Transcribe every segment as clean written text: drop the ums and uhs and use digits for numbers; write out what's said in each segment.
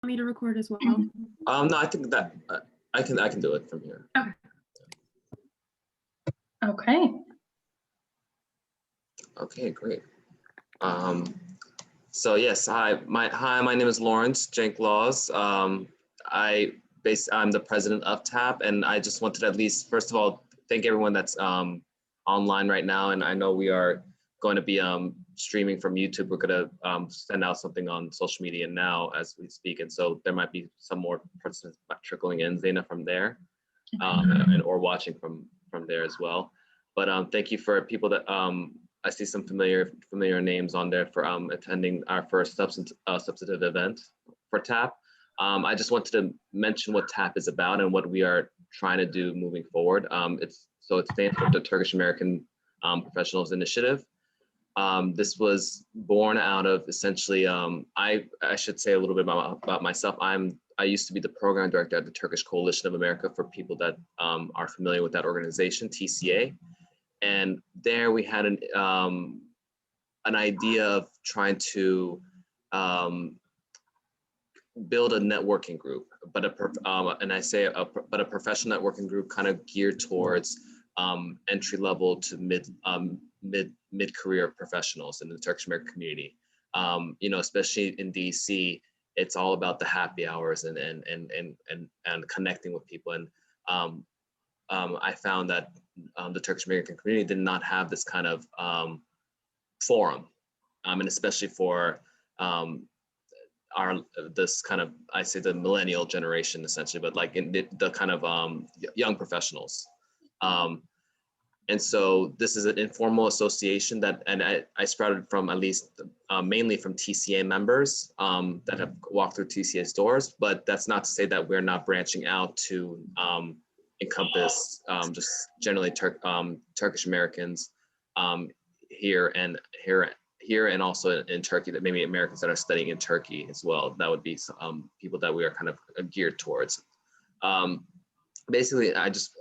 me to record as well? No, I think that I can do it from here. Okay. Okay. Okay, great. So yes, hi, my name is Lawrence Jenk Laws. I'm the president of TAP, and I just wanted to at least, first of all, thank everyone that's online right now. And I know we are going to be streaming from YouTube. We're going to send out something on social media now as we speak, and so there might be some more participants trickling in, Zaina, from there, and or watching from there as well. But thank you for people that I see some familiar names on there for attending our first substantive event for TAP. I just wanted to mention what TAP is about and what we are trying to do moving forward. It stands for the Turkish American Professionals Initiative. This was born out of essentially, I should say a little bit about myself. I used to be the program director at the Turkish Coalition of America for people that are familiar with that organization, TCA. And there we had an idea of trying to build a networking group, but a professional networking group kind of geared towards entry level to mid-career professionals in the Turkish American community. You know, especially in DC, it's all about the happy hours and connecting with people. And I found that the Turkish American community did not have this kind of forum, and especially for this kind of, I say the millennial generation essentially, but like in the kind of young professionals. And so this is an informal association that, and I sprouted from at least mainly from TCA members that have walked through TCA's doors, but that's not to say that we're not branching out to encompass just generally Turkish Americans here and also in Turkey, that maybe Americans that are studying in Turkey as well. That would be some people that we are kind of geared towards. Basically, I just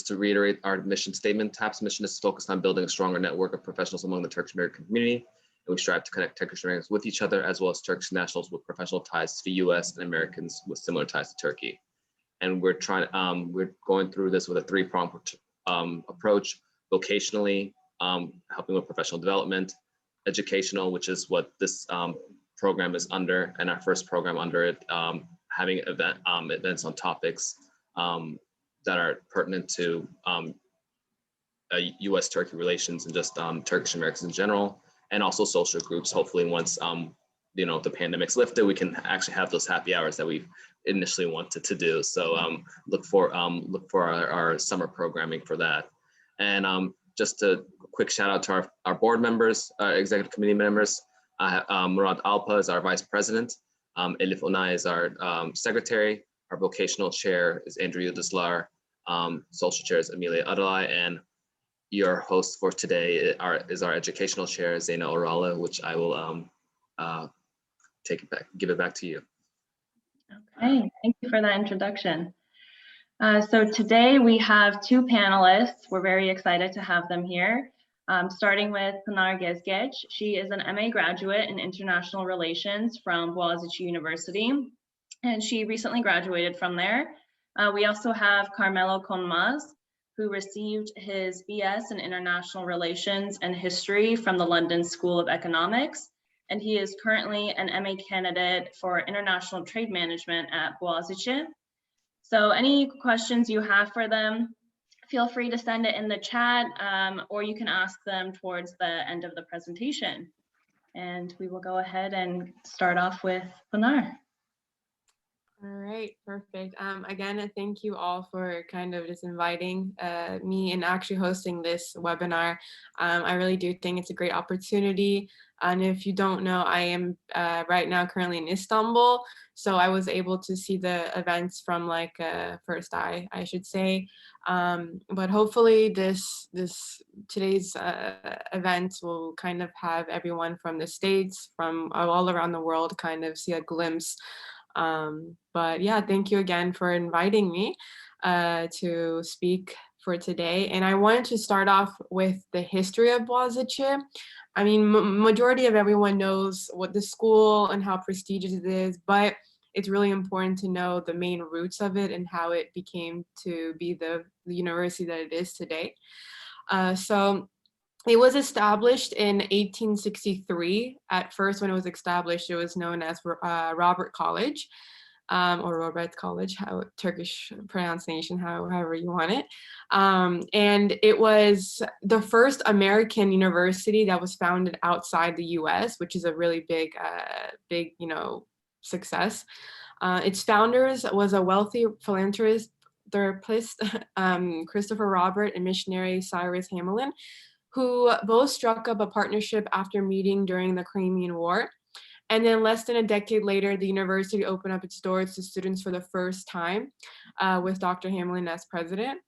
to reiterate our mission statement, TAP's mission is focused on building a stronger network of professionals among the Turkish American community. And we strive to connect Turkish Americans with each other, as well as Turkish nationals with professional ties to the US and Americans with similar ties to Turkey. And we're going through this with a three-pronged approach: vocationally, helping with professional development; educational, which is what this program is under, and our first program under it, having events on topics that are pertinent to U.S.-Turkey relations and just Turkish Americans in general, and also social groups. Hopefully, once you know, the pandemic's lifted, we can actually have those happy hours that we initially wanted to do. So look for our summer programming for that. And just a quick shout out to our board members, executive committee members. Murat Alpa is our vice president. Elif Onay is our secretary. Our vocational chair is Andrew Yudislar. Social chair is Amelia Adalay, and your host for today is our educational chair, Zaina Orala, which I will give it back to you. Okay, thank you for that introduction. So today we have two panelists. We're very excited to have them here. Starting with Pinar Gezgec. She is an MA graduate in International Relations from Bogazici University, and she recently graduated from there. We also have Carmelo Konmaz, who received his BS in International Relations and History from the London School of Economics, and he is currently an MA candidate for International Trade Management at Bogazici. So any questions you have for them, feel free to send it in the chat, or you can ask them towards the end of the presentation. And we will go ahead and start off with Pinar. All right, perfect. Again, thank you all for kind of just inviting me and actually hosting this webinar. I really do think it's a great opportunity. And if you don't know, I am right now currently in Istanbul. So I was able to see the events from like first eye, I should say. But hopefully today's event will kind of have everyone from the States, from all around the world, kind of see a glimpse. But yeah, thank you again for inviting me to speak for today. And I wanted to start off with the history of Bogazici. I mean, majority of everyone knows what the school and how prestigious it is, but it's really important to know the main roots of it and how it became to be the university that it is today. So it was established in 1863. At first, when it was established, it was known as Robert College, or Robert College, how Turkish pronunciation, however you want it. And it was the first American university that was founded outside the U.S., which is a really big, success. Its founders was a wealthy philanthropist, Christopher Robert, and missionary Cyrus Hamlin, who both struck up a partnership after meeting during the Crimean War. And then less than a decade later, the university opened up its doors to students for the first time, with Dr. Hamlin as president.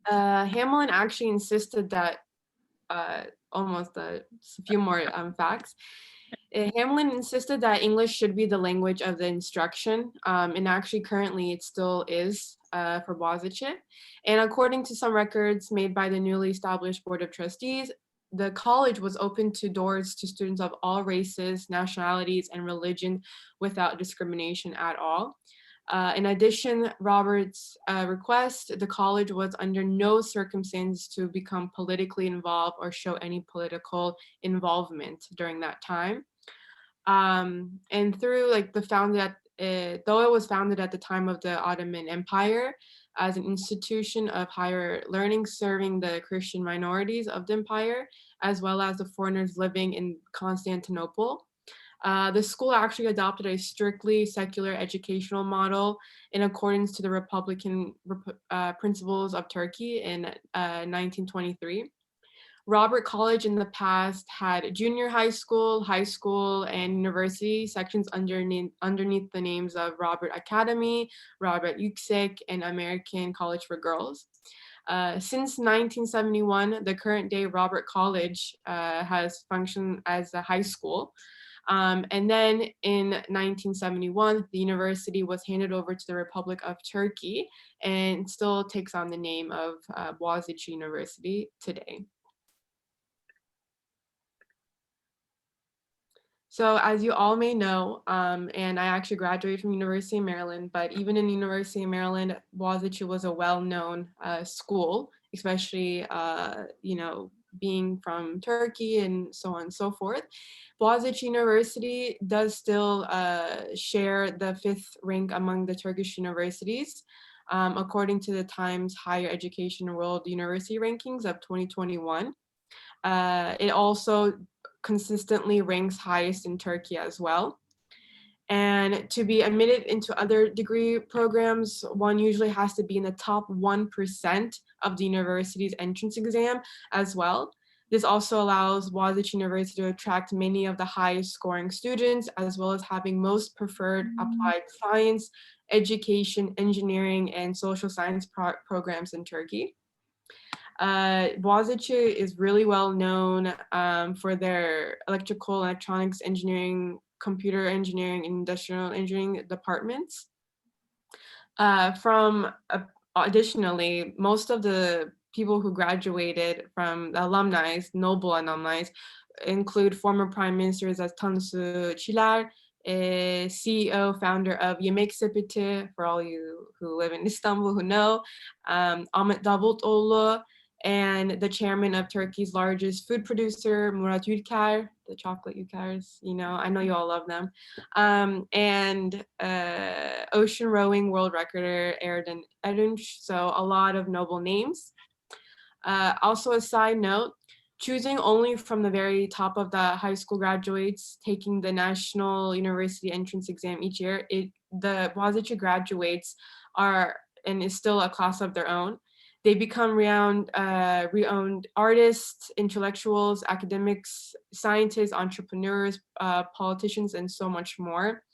Hamlin actually insisted that, almost a few more facts. Hamlin insisted that English should be the language of the instruction, and actually currently it still is for Bogazici. And according to some records made by the newly established Board of Trustees, the college was open to doors to students of all races, nationalities, and religion without discrimination at all. In addition, Robert's request, the college was under no circumstances to become politically involved or show any political involvement during that time. And through like the founded, though it was founded at the time of the Ottoman Empire as an institution of higher learning serving the Christian minorities of the empire, as well as the foreigners living in Constantinople. The school actually adopted a strictly secular educational model in accordance to the Republican principles of Turkey in 1923. Robert College in the past had junior high school, and university sections underneath the names of Robert Academy, Robert Yüksek, and American College for Girls. Since 1971, the current day Robert College has functioned as a high school. And then in 1971, the university was handed over to the Republic of Turkey and still takes on the name of Bogazici University today. So as you all may know, and I actually graduated from University of Maryland, but even in University of Maryland, Bogazici was a well-known school, especially, being from Turkey and so on and so forth. Bogazici University does still share the 5th rank among the Turkish universities, according to the Times Higher Education World University Rankings of 2021. It also consistently ranks highest in Turkey as well. And to be admitted into other degree programs, one usually has to be in the top 1% of the university's entrance exam as well. This also allows Bogazici University to attract many of the highest scoring students, as well as having most preferred applied science, education, engineering, and social science programs in Turkey. Bogazici is really well known for their electrical, electronics engineering, computer engineering, and industrial engineering departments. Additionally, most of the people who graduated from the alumni, Noble alumni, include former prime ministers as Tansu Çiller, CEO, founder of Yemek Sepeti, for all you who live in Istanbul who know, Ahmet Davutoğlu, and the chairman of Turkey's largest food producer, Murat Ülker, the chocolate Ülkers, I know you all love them, and ocean rowing world recorder Erden Erünç, so a lot of noble names. Also a side note, choosing only from the very top of the high school graduates taking the National University Entrance Exam each year, the Bogazici graduates are, and is still a class of their own. They become renowned artists, intellectuals, academics, scientists, entrepreneurs, politicians, and so much more.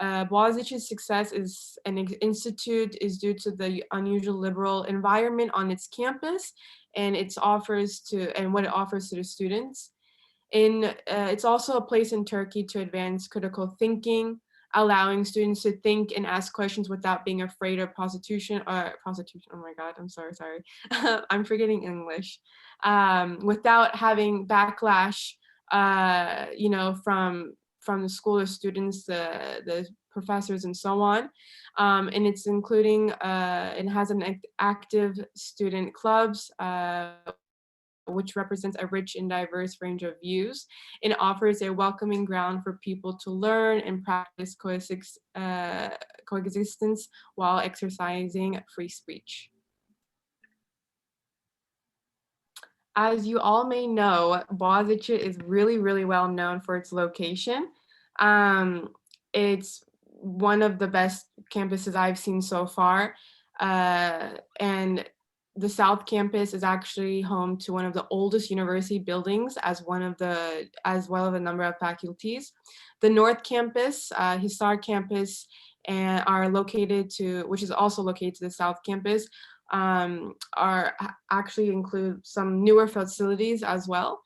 Bogazici's success as an institute is due to the unusual liberal environment on its campus and what it offers to the students. It's also a place in Turkey to advance critical thinking, allowing students to think and ask questions without being afraid of prostitution. Oh my God, I'm sorry. I'm forgetting English. Without having backlash, from the school, the students, the professors, and so on. And it's including, it has an active student clubs, which represents a rich and diverse range of views. It offers a welcoming ground for people to learn and practice coexistence while exercising free speech. As you all may know, Bogazici is really, really well known for its location. It's one of the best campuses I've seen so far. And the South Campus is actually home to one of the oldest university buildings, as well as a number of faculties. The North Campus, historic campus, and which is also located to the South Campus, actually include some newer facilities as well.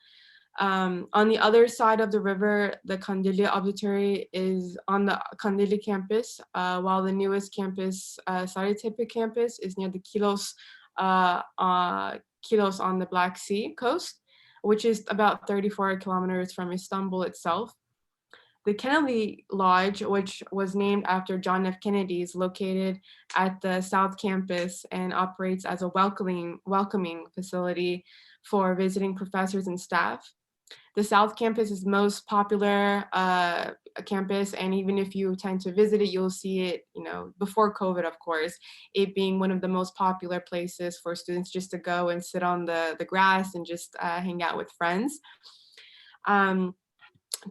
On the other side of the river, the Kandilli Observatory is on the Kandilli campus, while the newest campus, Sarıtepe campus, is near the Kilos on the Black Sea coast, which is about 34 kilometers from Istanbul itself. The Kennedy Lodge, which was named after John F. Kennedy, is located at the South Campus and operates as a welcoming facility for visiting professors and staff. The South Campus is most popular campus, and even if you tend to visit it, you'll see it, before COVID, of course, it being one of the most popular places for students just to go and sit on the grass and just hang out with friends.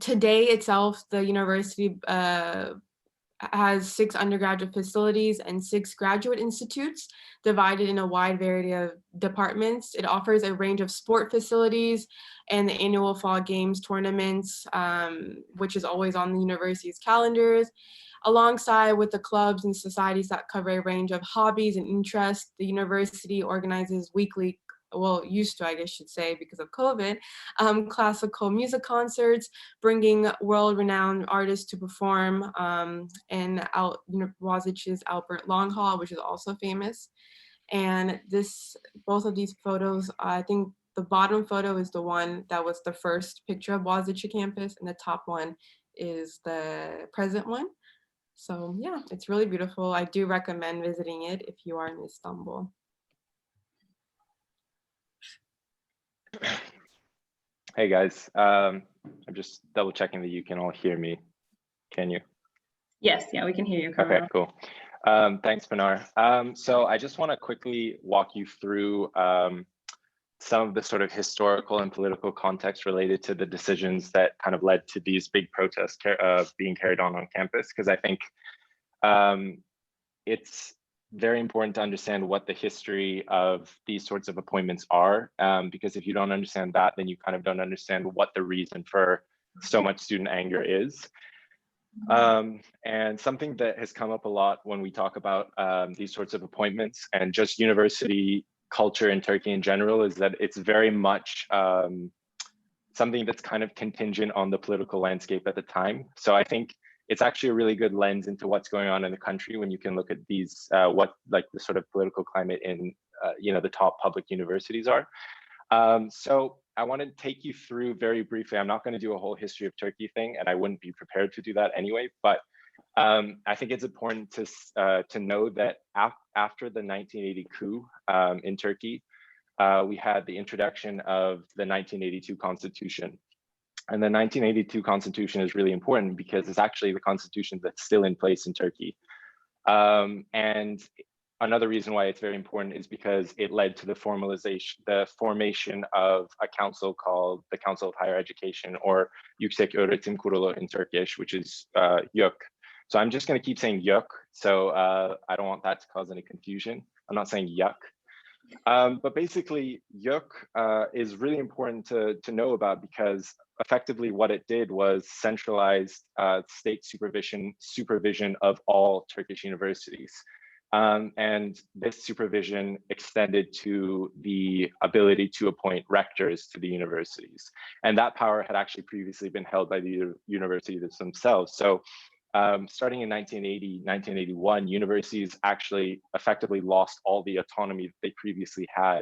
Today itself, the university has 6 undergraduate facilities and 6 graduate institutes divided in a wide variety of departments. It offers a range of sport facilities and the annual fall games tournaments, which is always on the university's calendars. Alongside with the clubs and societies that cover a range of hobbies and interests, the university organizes weekly, used to, I guess should say, because of COVID, classical music concerts, bringing world-renowned artists to perform, and Bogazici's Albert Long Hall, which is also famous. And both of these photos, I think the bottom photo is the one that was the first picture of Bogazici campus, and the top one is the present one. So yeah, it's really beautiful. I do recommend visiting it if you are in Istanbul. Hey guys, I'm just double checking that you can all hear me. Can you? Yes, yeah, we can hear you, Carmelo. Okay, cool. Thanks, Pinar. So I just want to quickly walk you through some of the sort of historical and political context related to the decisions that kind of led to these big protests being carried on campus, because I think it's very important to understand what the history of these sorts of appointments are, because if you don't understand that, then you kind of don't understand what the reason for so much student anger is. And something that has come up a lot when we talk about these sorts of appointments and just university culture in Turkey in general is that it's very much something that's kind of contingent on the political landscape at the time. So I think it's actually a really good lens into what's going on in the country when you can look at these, what like the sort of political climate in, the top public universities are. So I want to take you through very briefly. I'm not going to do a whole history of Turkey thing, and I wouldn't be prepared to do that anyway. But I think it's important to know that after the 1980 coup in Turkey, we had the introduction of the 1982 constitution. And the 1982 constitution is really important because it's actually the constitution that's still in place in Turkey. And another reason why it's very important is because it led to the formation of a council called the Council of Higher Education, or Yüksek Öğretim Kurulu in Turkish, which is YÖK. So I'm just going to keep saying YÖK, so I don't want that to cause any confusion. I'm not saying yuck. But basically, YÖK is really important to know about because effectively what it did was centralized state supervision of all Turkish universities. And this supervision extended to the ability to appoint rectors to the universities. And that power had actually previously been held by the universities themselves. So starting in 1980, 1981, universities actually effectively lost all the autonomy that they previously had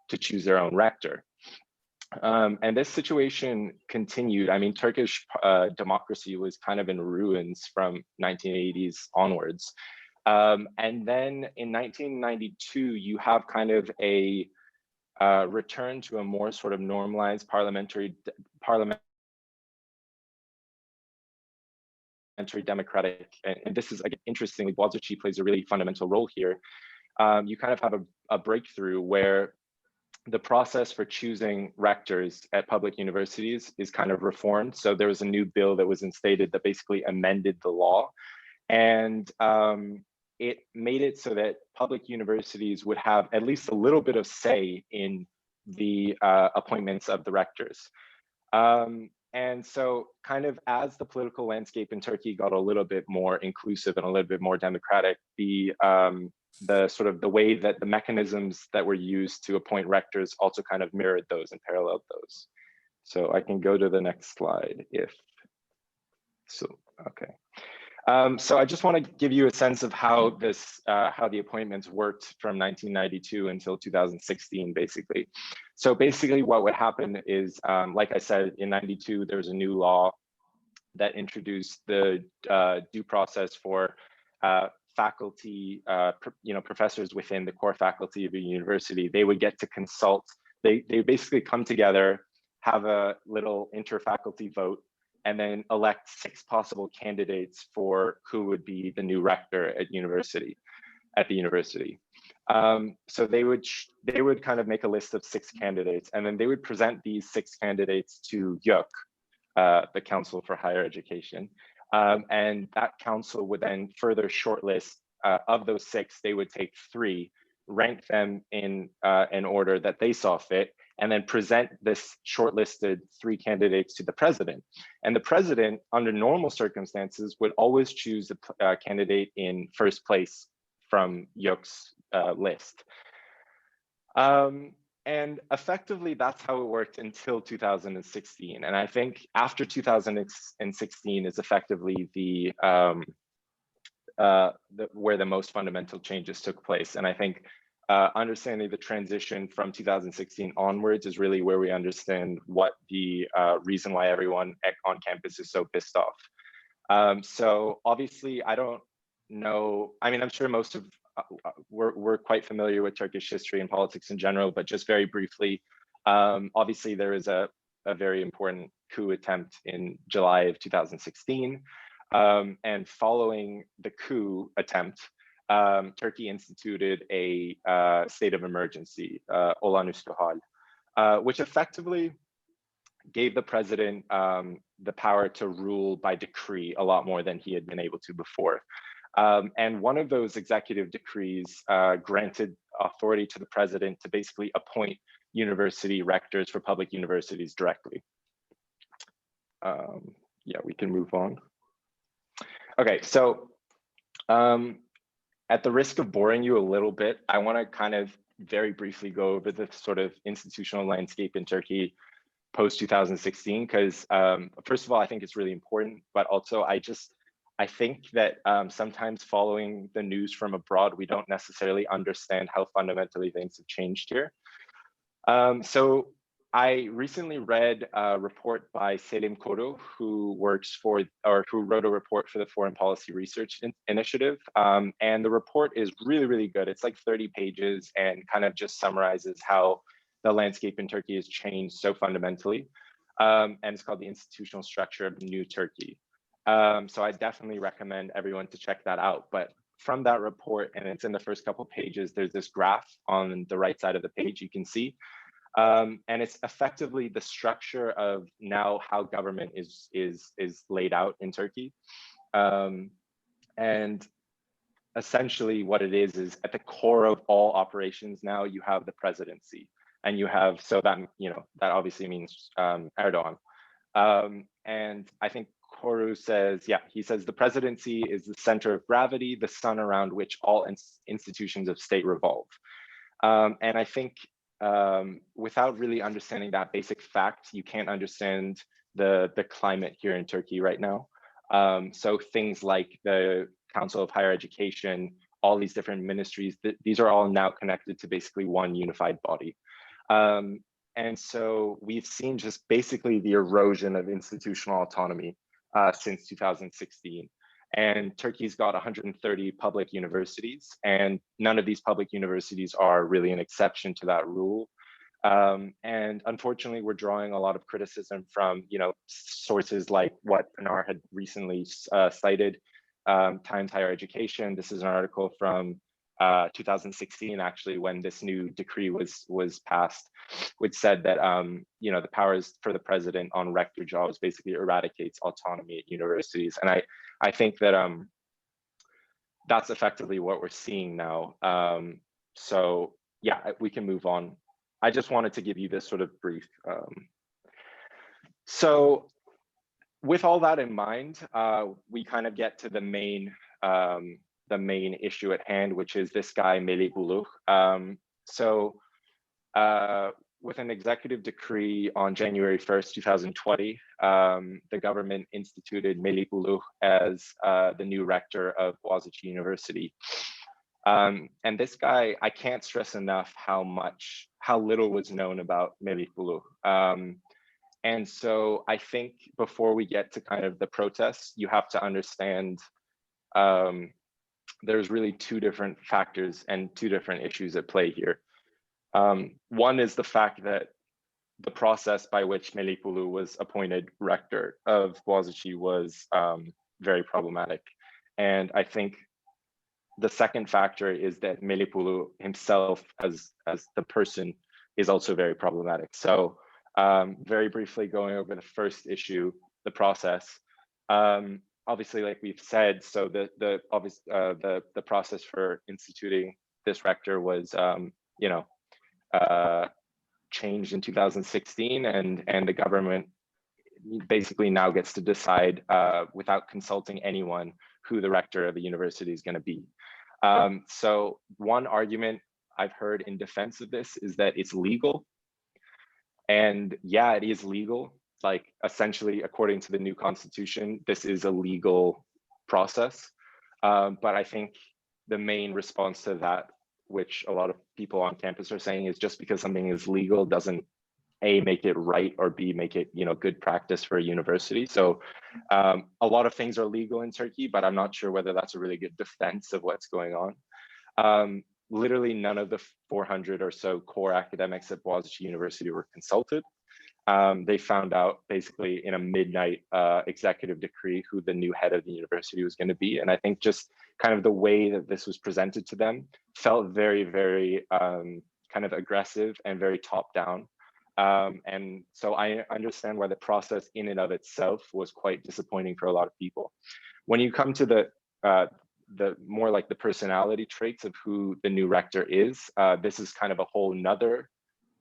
to choose their own rector. And this situation continued. I mean, Turkish democracy was kind of in ruins from 1980s onwards. And then in 1992, you have kind of a return to a more sort of normalized parliamentary democratic, and this is, again, interestingly, Bogazici plays a really fundamental role here. You kind of have a breakthrough where the process for choosing rectors at public universities is kind of reformed. So there was a new bill that was instated that basically amended the law, and it made it so that public universities would have at least a little bit of say in the appointments of the rectors. And so kind of as the political landscape in Turkey got a little bit more inclusive and a little bit more democratic, the sort of the way that the mechanisms that were used to appoint rectors also kind of mirrored those and paralleled those. So I can go to the next slide if so. Okay. So I just want to give you a sense of how this, how the appointments worked from 1992 until 2016, basically. So basically what would happen is, like I said, in 92, there was a new law that introduced the due process for faculty, professors within the core faculty of a university. They would get to consult, they basically come together, have a little inter-faculty vote, and then elect 6 possible candidates for who would be the new rector at the university. So they would kind of make a list of 6 candidates, and then they would present these 6 candidates to YÖK, the Council for Higher Education. And that council would then further shortlist of those 6, they would take 3, rank them in an order that they saw fit, and then present this shortlisted 3 candidates to the president. And the president, under normal circumstances, would always choose a candidate in first place from YÖK's list. And effectively, that's how it worked until 2016. And I think after 2016 is effectively where the most fundamental changes took place. And I think understanding the transition from 2016 onwards is really where we understand what the reason why everyone on campus is so pissed off. So obviously, I don't know, I mean, I'm sure most of, we're quite familiar with Turkish history and politics in general, but just very briefly, obviously there is a very important coup attempt in July of 2016. And following the coup attempt, Turkey instituted a state of emergency, olağanüstü hal, which effectively gave the president the power to rule by decree a lot more than he had been able to before. And one of those executive decrees granted authority to the president to basically appoint university rectors for public universities directly. Yeah, we can move on. Okay, so at the risk of boring you a little bit, I want to kind of very briefly go over the sort of institutional landscape in Turkey post 2016, because first of all, I think it's really important, but also I think that sometimes following the news from abroad, we don't necessarily understand how fundamentally things have changed here. So I recently read a report by Selim Koru, who works for, or who wrote a report for the Foreign Policy Research Initiative. And the report is really, really good. It's like 30 pages and kind of just summarizes how the landscape in Turkey has changed so fundamentally. And it's called The Institutional Structure of New Turkey. So I definitely recommend everyone to check that out. But from that report, and it's in the first couple of pages, there's this graph on the right side of the page you can see. And it's effectively the structure of now how government is laid out in Turkey. And essentially what it is at the core of all operations now, you have the presidency. And you have, so that, that obviously means Erdogan. And I think Koru says, yeah, he says the presidency is the center of gravity, the sun around which all institutions of state revolve. And I think without really understanding that basic fact, you can't understand the climate here in Turkey right now. So things like the Council of Higher Education, all these different ministries, these are all now connected to basically one unified body. And so we've seen just basically the erosion of institutional autonomy since 2016. And Turkey's got 130 public universities, and none of these public universities are really an exception to that rule. And unfortunately, we're drawing a lot of criticism from, sources like what Pinar had recently cited, Times Higher Education. This is an article from 2016, actually, when this new decree was passed, which said that the powers for the president on rector jobs basically eradicates autonomy at universities. And I think that that's effectively what we're seeing now. So yeah, we can move on. I just wanted to give you this sort of brief. So with all that in mind, we kind of get to the main issue at hand, which is this guy, Melih Buluh. With an executive decree on January 1st, 2020, the government instituted Melih Buluh as the new rector of Bogazici University. And this guy, I can't stress enough how little was known about Melih Buluh. And so I think before we get to kind of the protests, you have to understand there's really two different factors and two different issues at play here. One is the fact that the process by which Melih Buluh was appointed rector of Bogazici was very problematic. And I think the second factor is that Melih Buluh himself as the person is also very problematic. So very briefly going over the first issue, the process. Obviously, like we've said, so the process for instituting this rector was changed in 2016, and the government basically now gets to decide without consulting anyone who the rector of the university is going to be. So one argument I've heard in defense of this is that it's legal. And yeah, it is legal. Like essentially, according to the new constitution, this is a legal process. But I think the main response to that, which a lot of people on campus are saying, is just because something is legal doesn't A, make it right, or B, make it good practice for a university. So a lot of things are legal in Turkey, but I'm not sure whether that's a really good defense of what's going on. Literally none of the 400 or so core academics at Bogazici University were consulted. They found out basically in a midnight executive decree who the new head of the university was going to be. And I think just kind of the way that this was presented to them felt very, very kind of aggressive and very top down. And so I understand why the process in and of itself was quite disappointing for a lot of people. When you come to the more like the personality traits of who the new rector is, this is kind of a whole nother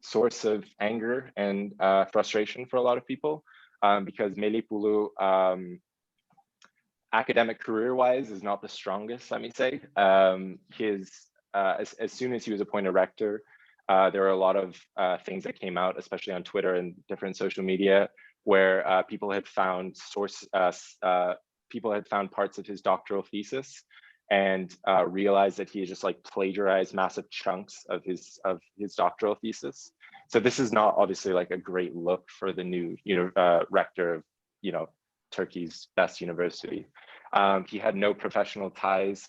source of anger and frustration for a lot of people, because Melih Buluh, academic career-wise, is not the strongest, let me say. As soon as he was appointed rector, there were a lot of things that came out, especially on Twitter and different social media, where people had found parts of his doctoral thesis and realized that he had just like plagiarized massive chunks of his doctoral thesis. So this is not obviously like a great look for the new rector of Turkey's best university. He had no professional ties.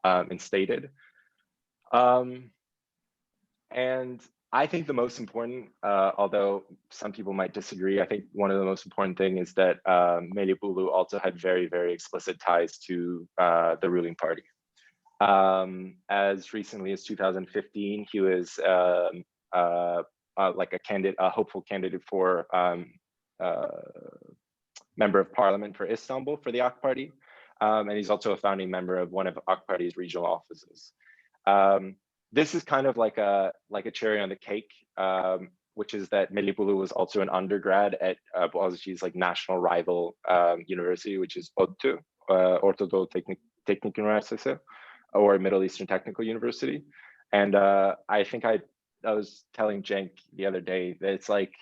Instated. And I think the most important, although some people might disagree, I think one of the most important thing is that Melih Buluh also had very, very explicit ties to the ruling party. As recently as 2015, he was like a hopeful candidate for member of parliament for Istanbul for the AK Party. And he's also a founding member of one of AK Party's regional offices. This is kind of like a cherry on the cake, which is that Melih Buluh was also an undergrad at Boğaziçi's like national rival university, which is ODTÜ, Orta Teknik Üniversitesi, or Middle Eastern Technical University. And I think I was telling Cenk the other day that it's like,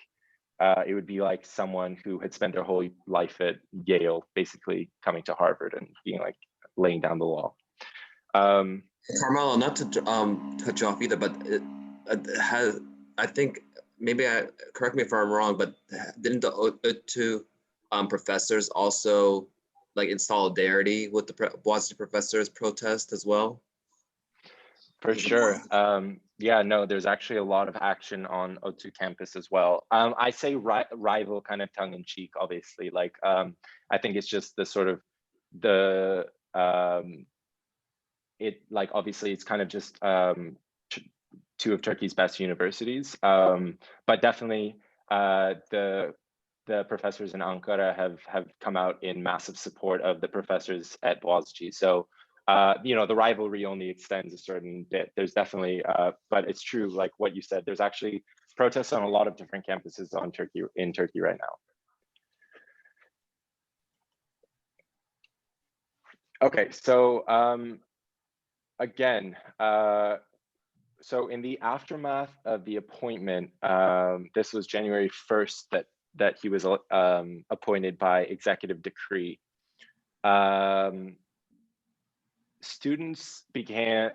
it would be like someone who had spent their whole life at Yale, basically coming to Harvard and being like laying down the law. Carmelo, not to cut you off either, but I think maybe correct me if I'm wrong, but didn't the O2 professors also like in solidarity with the Bogazici professors protest as well? For sure. Yeah, no, there's actually a lot of action on O2 campus as well. I say rival kind of tongue in cheek, obviously. Like, I think it's just the sort of the, like, obviously it's kind of just two of Turkey's best universities. But definitely the professors in Ankara have come out in massive support of the professors at Bogazici. So, you know, the rivalry only extends a certain bit. There's definitely, but it's true, like what you said, there's actually protests on a lot of different campuses in Turkey right now. Okay, so again, so in the aftermath of the appointment, this was January 1st that he was appointed by executive decree. Students began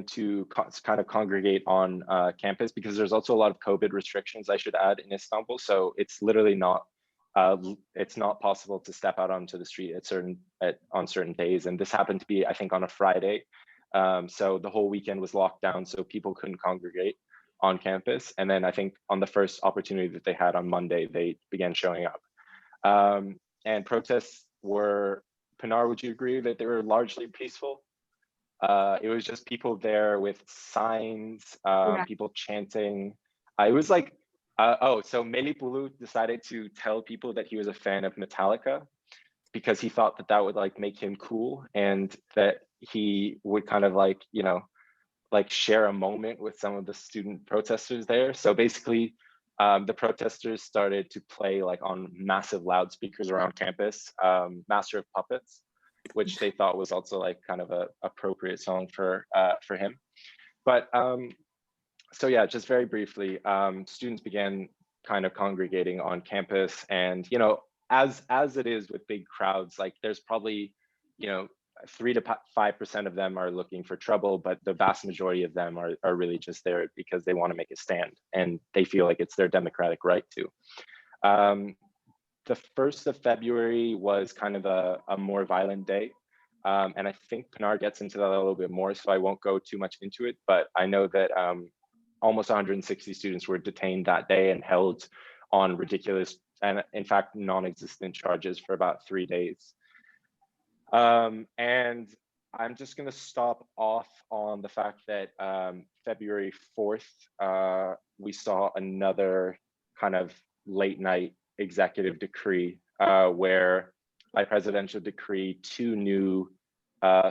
to kind of congregate on campus because there's also a lot of COVID restrictions, I should add, in Istanbul. So it's literally not it's not possible to step out onto the street on certain days. And this happened to be, I think, on a Friday. So the whole weekend was locked down, so people couldn't congregate on campus. And then I think on the first opportunity that they had on Monday, they began showing up. And protests were, Pinar, would you agree that they were largely peaceful? It was just people there with signs, people chanting. It was like, so Melipulu decided to tell people that he was a fan of Metallica because he thought that that would like make him cool and that he would kind of like, you know, like share a moment with some of the student protesters there. So basically, the protesters started to play like on massive loudspeakers around campus, Master of Puppets, which they thought was also like kind of a appropriate song for him. But so yeah, just very briefly, students began kind of congregating on campus, and you know, as it is with big crowds, like there's probably, you know, 3 to 5% of them are looking for trouble, but the vast majority of them are really just there because they want to make a stand and they feel like it's their democratic right to. The 1st of February was kind of a more violent day. And I think Pinar gets into that a little bit more, so I won't go too much into it, but I know that almost 160 students were detained that day and held on ridiculous and in fact non-existent charges for about 3 days. And I'm just going to stop off on the fact that February 4th, we saw another kind of late night executive decree where by presidential decree, 2 new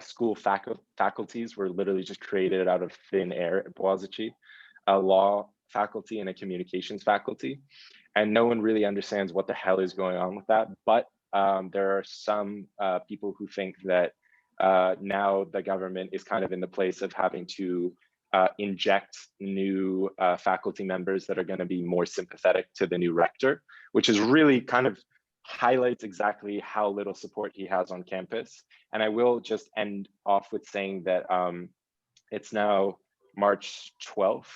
school faculties were literally just created out of thin air at Bogazici, a law faculty and a communications faculty. And no one really understands what the hell is going on with that. But there are some people who think that now the government is kind of in the place of having to inject new faculty members that are going to be more sympathetic to the new rector, which is really kind of highlights exactly how little support he has on campus. And I will just end off with saying that it's now March 12th.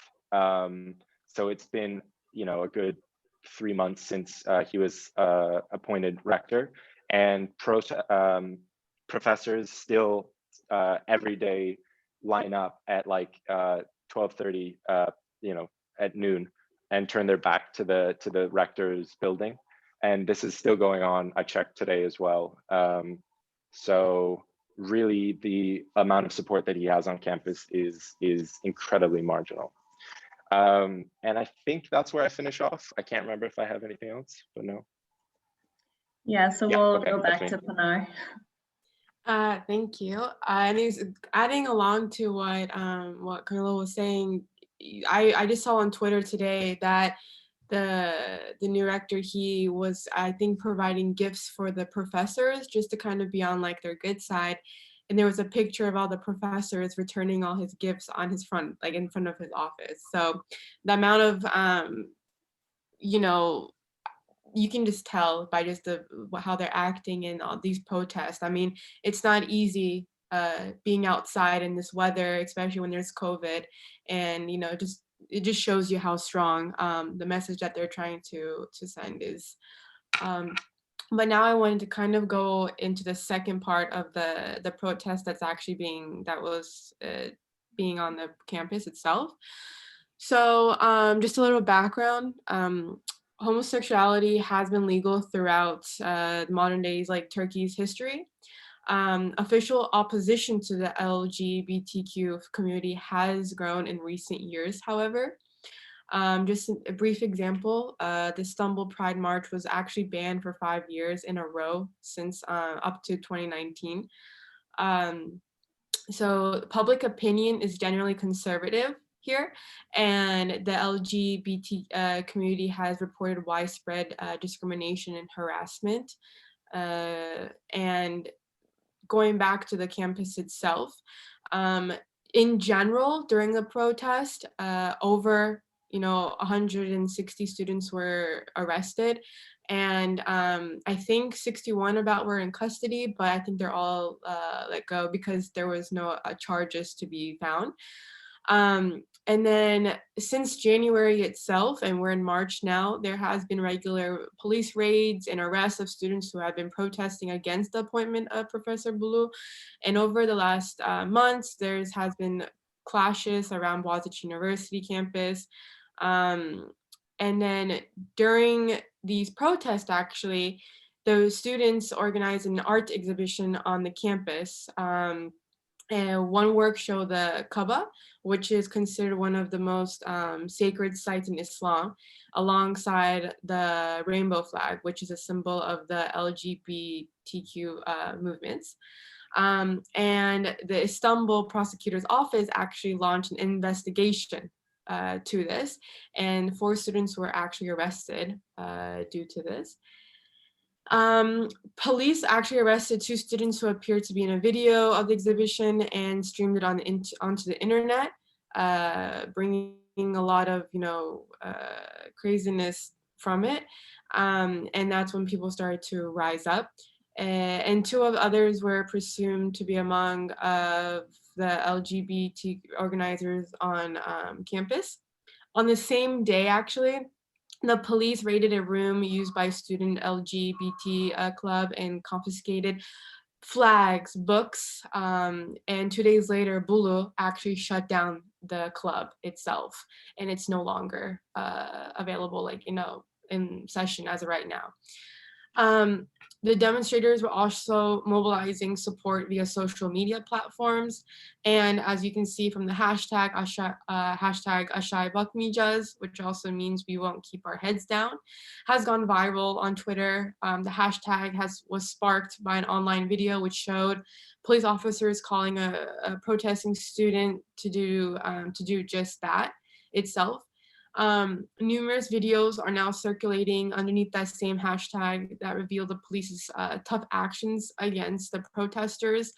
So it's been, you know, a good 3 months since he was appointed rector, and professors still every day line up at like 12:30, you know, at noon, and turn their back to the rector's building. And this is still going on. I checked today as well. So really, the amount of support that he has on campus is incredibly marginal. And I think that's where I finish off. I can't remember if I have anything else, but no. Yeah, so Yeah, we'll okay, go back that's to me. Pinar. Thank you. And adding along to what Carmelo was saying, I just saw on Twitter today that the new rector, he was, I think, providing gifts for the professors just to kind of be on like their good side. And there was a picture of all the professors returning all his gifts on his front, like in front of his office. So the amount of you know, you can just tell by just how they're acting in all these protests. I mean, it's not easy being outside in this weather, especially when there's COVID, and it just shows you how strong the message that they're trying to send is. But now I wanted to kind of go into the second part of the protest that's actually being on the campus itself. So just a little background. Homosexuality has been legal throughout modern days, like Turkey's history. Official opposition to the LGBTQ community has grown in recent years, however. Just a brief example, the Istanbul Pride March was actually banned for 5 years in a row since up to 2019. So public opinion is generally conservative here, and the LGBT community has reported widespread discrimination and harassment. And going back to the campus itself, in general, during the protest, over 160 students were arrested, and I think 61 about were in custody, but I think they're all let go because there was no charges to be found. And then since January itself, and we're in March now, there has been regular police raids and arrests of students who have been protesting against the appointment of Professor Bulu. And over the last months, there has been clashes around Bogazici University campus. And then during these protests, actually, those students organized an art exhibition on the campus. And one work showed the Kaaba, which is considered one of the most sacred sites in Islam, alongside the rainbow flag, which is a symbol of the LGBTQ movements. And the Istanbul prosecutor's office actually launched an investigation to this, and 4 students were actually arrested due to this. Police actually arrested 2 students who appeared to be in a video of the exhibition and streamed it onto the internet, bringing a lot of craziness from it, and that's when people started to rise up. And 2 of others were presumed to be among the LGBT organizers on campus. On the same day, actually, the police raided a room used by student LGBT club and confiscated flags, books, and 2 days later, Bulu actually shut down the club itself, and it's no longer available, in session as of right now. The demonstrators were also mobilizing support via social media platforms. And as you can see from the hashtag Aşağı Bakmayacağız, which also means we won't keep our heads down, has gone viral on Twitter. The hashtag was sparked by an online video which showed police officers calling a protesting student to do just that itself. Numerous videos are now circulating underneath that same hashtag that reveal the police's tough actions against the protesters.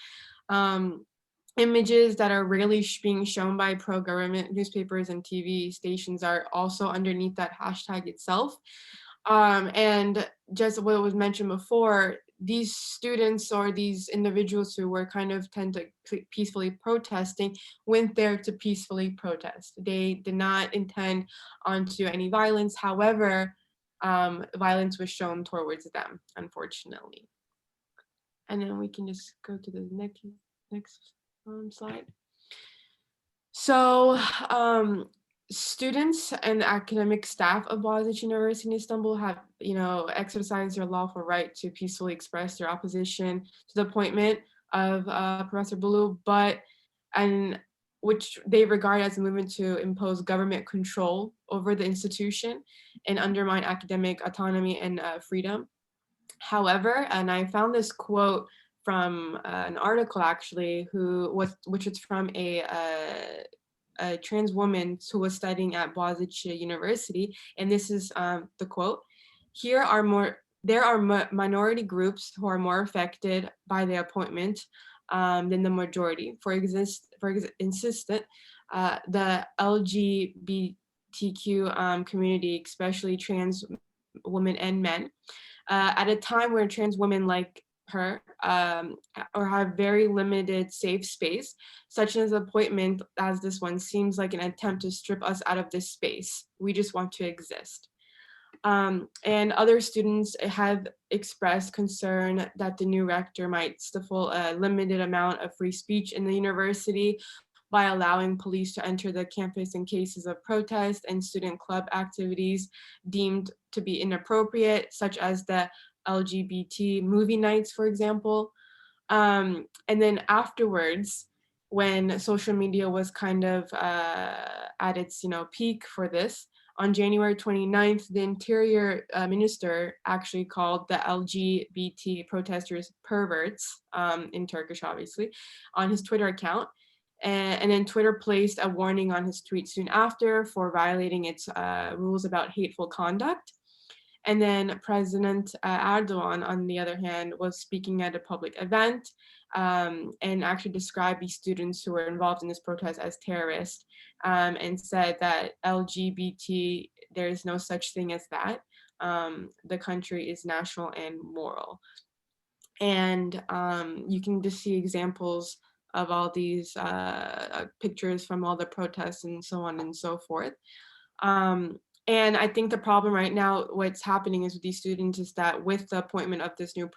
Images that are rarely being shown by pro-government newspapers and TV stations are also underneath that hashtag itself. And just what was mentioned before, these students or these individuals who were tend to peacefully protesting went there to peacefully protest. They did not intend onto any violence. However, violence was shown towards them, unfortunately. And then we can just go to the next slide. So students and academic staff of Bogazici University in Istanbul have, exercised their lawful right to peacefully express their opposition to the appointment of Professor Bulu, which they regard as a movement to impose government control over the institution and undermine academic autonomy and freedom. However, and I found this quote from an article actually, which is from a trans woman who was studying at Bogazici University, and this is the quote: there are minority groups who are more affected by the appointment than the majority. For instance, the LGBTQ community, especially trans women and men, at a time where trans women like her or have very limited safe space, such as appointment as this one seems like an attempt to strip us out of this space. We just want to exist. And other students have expressed concern that the new rector might stifle a limited amount of free speech in the university by allowing police to enter the campus in cases of protest and student club activities deemed to be inappropriate, such as the LGBT movie nights, for example. And then afterwards, when social media was kind of at its peak for this, on January 29th, the Interior Minister actually called the LGBT protesters perverts, in Turkish, obviously, on his Twitter account. And then Twitter placed a warning on his tweet soon after for violating its rules about hateful conduct. And then President Erdogan, on the other hand, was speaking at a public event and actually described these students who were involved in this protest as terrorists, and said that LGBT, there is no such thing as that. The country is national and moral. And you can just see examples of all these pictures from all the protests and so on and so forth. And I think the problem right now, what's happening is with these students is that with the appointment of this new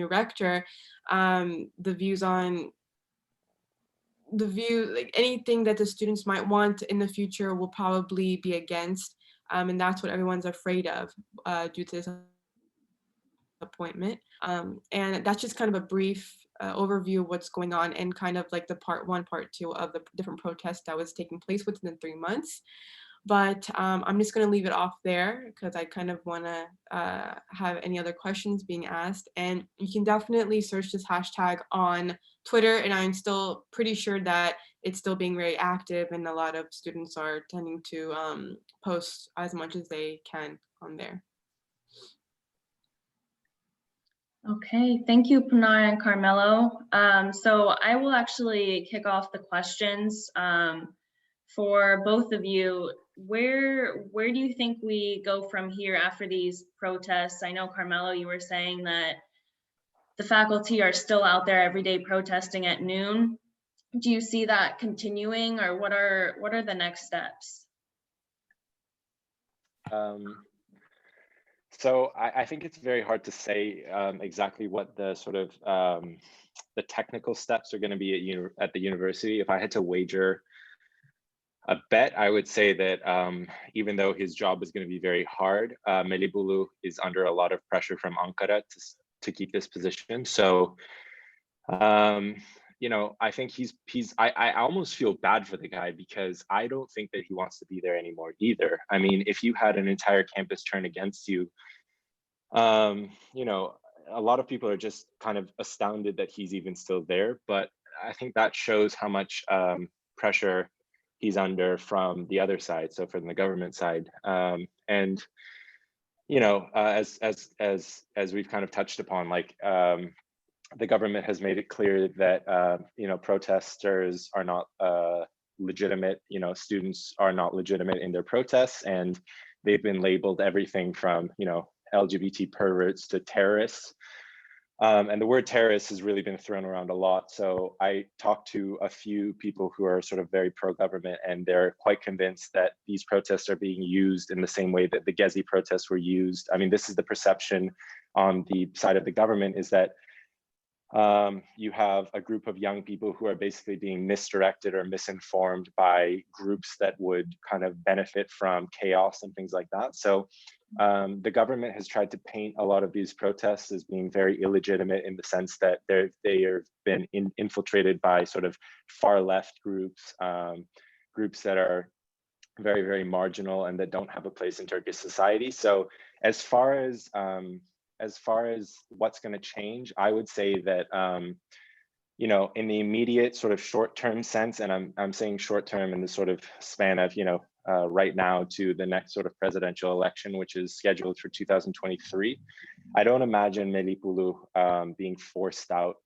rector, like anything that the students might want in the future will probably be against, and that's what everyone's afraid of due to this appointment. And that's just kind of a brief overview of what's going on and kind of like the part 1, part 2 of the different protests that was taking place within the 3 months. But I'm just going to leave it off there because I kind of want to have any other questions being asked. And you can definitely search this hashtag on Twitter, and I'm still pretty sure that it's still being very active, and a lot of students are tending to post as much as they can on there. Okay, thank you, Pinar and Carmelo. So I will actually kick off the questions for both of you. Where do you think we go from here after these protests? I know, Carmelo, you were saying that the faculty are still out there every day protesting at noon. Do you see that continuing, or what are the next steps? So I think it's very hard to say exactly what the sort of the technical steps are going to be at the university. If I had to wager a bet, I would say that even though his job is going to be very hard, Melibulu is under a lot of pressure from Ankara to keep this position. So, I think I almost feel bad for the guy because I don't think that he wants to be there anymore either. I mean, if you had an entire campus turn against you, a lot of people are just kind of astounded that he's even still there. But I think that shows how much pressure he's under from the other side, so from the government side. And as we've kind of touched upon, like the government has made it clear that protesters are not legitimate. Students are not legitimate in their protests, and they've been labeled everything from LGBT perverts to terrorists. And the word terrorist has really been thrown around a lot. So I talked to a few people who are sort of very pro-government, and they're quite convinced that these protests are being used in the same way that the Gezgec protests were used. I mean, this is the perception on the side of the government, is that you have a group of young people who are basically being misdirected or misinformed by groups that would kind of benefit from chaos and things like that. So the government has tried to paint a lot of these protests as being very illegitimate in the sense that they have been infiltrated by sort of far left groups, groups that are very, very marginal and that don't have a place in Turkish society. So as far as what's going to change, I would say that in the immediate sort of short-term sense, and I'm saying short-term in the sort of span of right now to the next sort of presidential election, which is scheduled for 2023. I don't imagine Melipulu being forced out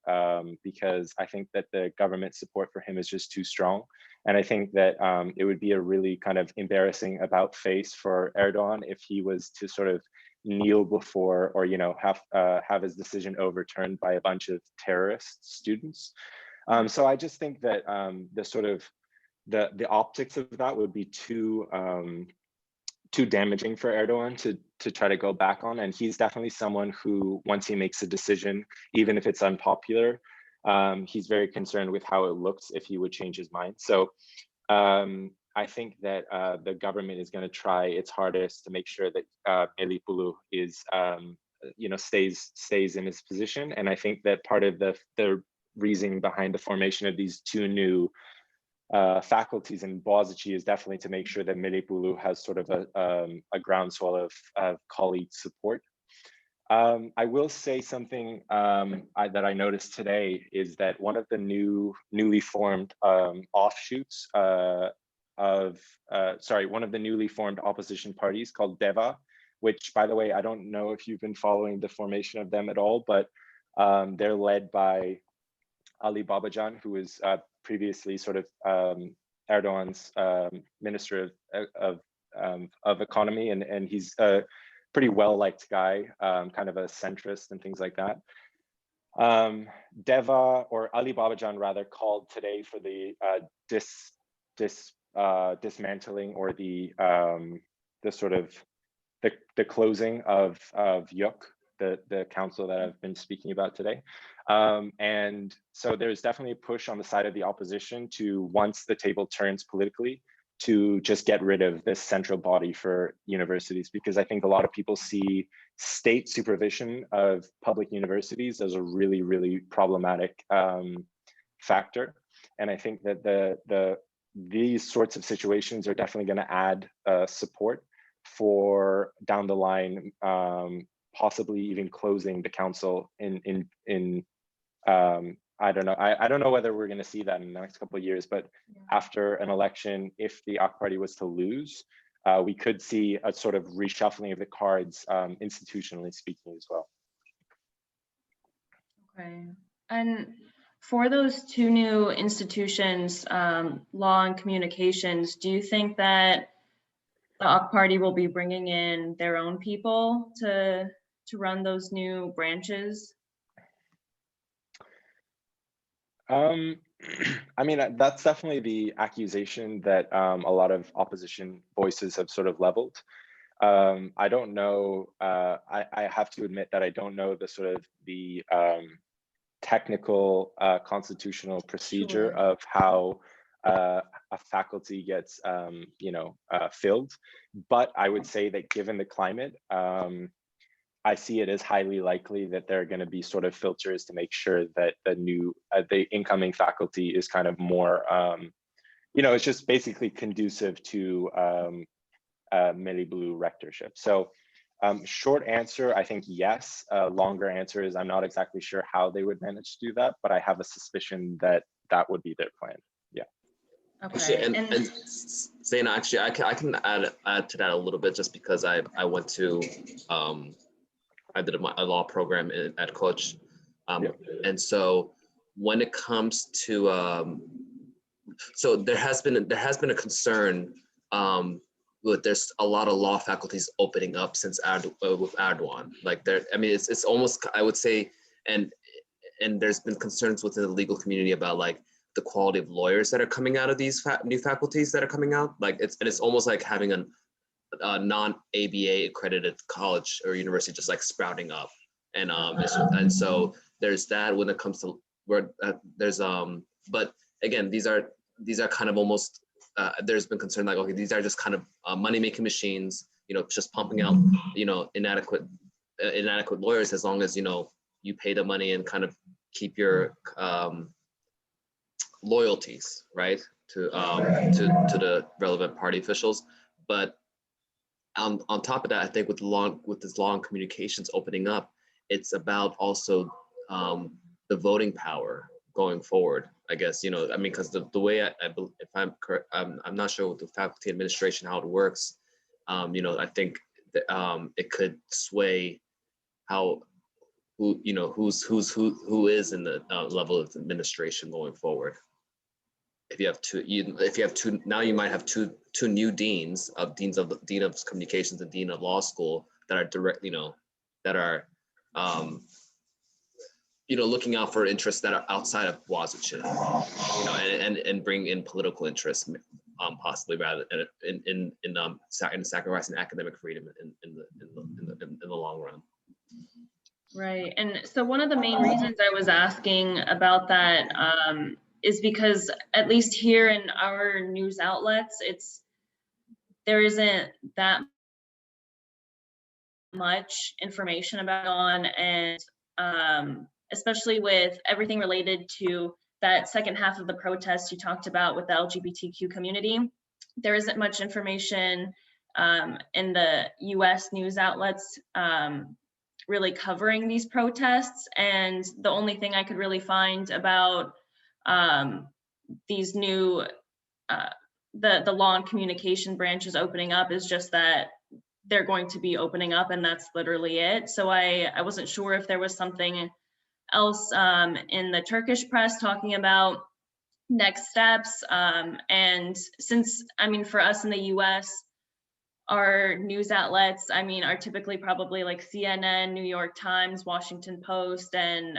because I think that the government support for him is just too strong. And I think that it would be a really kind of embarrassing about face for Erdogan if he was to sort of kneel before, or, you know, have his decision overturned by a bunch of terrorist students. So I just think that the sort of the optics of that would be too damaging for Erdogan to try to go back on. And he's definitely someone who, once he makes a decision, even if it's unpopular, he's very concerned with how it looks if he would change his mind. So I think that the government is going to try its hardest to make sure that Melipulu is, you know, stays in his position. And I think that part of the reasoning behind the formation of these two new faculties in Bogazici is definitely to make sure that Melipulu has sort of a groundswell of colleague support. I will say something that I noticed today is that one of the newly formed offshoots one of the newly formed opposition parties called DEVA, which, by the way, I don't know if you've been following the formation of them at all, but they're led by Ali Babacan, who was previously sort of Erdogan's minister of economy, and he's a pretty well-liked guy, kind of a centrist and things like that. Deva, or Ali Babacan rather, called today for the dismantling, or the sort of the closing of YÖK, the council that I've been speaking about today. And so there's definitely a push on the side of the opposition to, once the table turns politically, to just get rid of this central body for universities, because I think a lot of people see state supervision of public universities as a really, really problematic factor. And I think that these sorts of situations are definitely going to add support for down the line, possibly even closing the council in I don't know. I don't know whether we're going to see that in the next couple of years, but after an election, if the AK Party was to lose, we could see a sort of reshuffling of the cards, institutionally speaking as well. Okay. And for those two new institutions, law and communications, do you think that the AK Party will be bringing in their own people to run those new branches? I mean, that's definitely the accusation that a lot of opposition voices have sort of leveled. I don't know. I have to admit that I don't know the sort of the technical constitutional procedure of how a faculty gets, filled. But I would say that given the climate, I see it as highly likely that there are going to be sort of filters to make sure that the incoming faculty is kind of more, it's just basically conducive to Melipulu rectorship. So short answer, I think yes. Longer answer is I'm not exactly sure how they would manage to do that, but I have a suspicion that that would be their plan. Yeah. Okay. Actually, and Zaina, actually, I can add to that a little bit, just because I went to I did a law program at Koç, and so when it comes to so there has been a concern there's a lot of law faculties opening up since with Erdogan. Like it's almost, I would say, and there's been concerns within the legal community about like the quality of lawyers that are coming out of these new faculties that are coming out. Like it's almost like having a non-ABA accredited college or university just like sprouting up, and so there's that when it comes to where but again, these are kind of almost there's been concern like, okay, these are just kind of money-making machines, just pumping out inadequate lawyers, as long as you pay the money and kind of keep your loyalties, right, to the relevant party officials. But on top of that, I think with this law and communications opening up, it's about also the voting power going forward, I guess, I mean, because the way if I'm correct, I'm not sure with the faculty administration how it works. I think that it could sway how who is in the level of administration going forward. If you have two now, you might have two new deans of dean of communications and dean of law school that are direct, that are looking out for interests that are outside of Bogazici, and bring in political interests, possibly rather in sacrificing academic freedom in the long run. Right, and so one of the main reasons I was asking about that is because at least here in our news outlets, there isn't that much information about on, and especially with everything related to that second half of the protest you talked about with the LGBTQ community, there isn't much information in the US news outlets really covering these protests. And the only thing I could really find about these new, the law and communication branches opening up is just that they're going to be opening up, and that's literally it. So I wasn't sure if there was something else in the Turkish press talking about next steps. And since, I mean, for us in the US, our news outlets, I mean, are typically probably like CNN, New York Times, Washington Post, and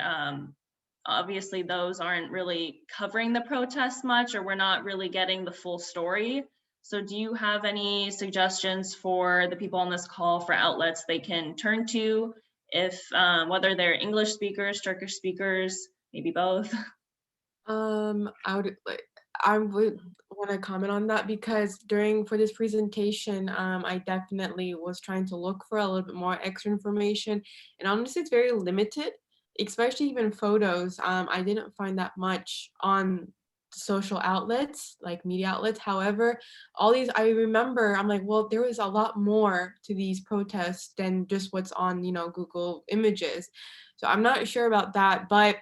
obviously those aren't really covering the protests much, or we're not really getting the full story. So do you have any suggestions for the people on this call for outlets they can turn to, if whether they're English speakers, Turkish speakers, maybe both? I would want to comment on that, because for this presentation, I definitely was trying to look for a little bit more extra information, and honestly, it's very limited, especially even photos. I didn't find that much on social outlets, like media outlets. However, all these, I remember, I'm like, well, there was a lot more to these protests than just what's on, Google Images. So I'm not sure about that, but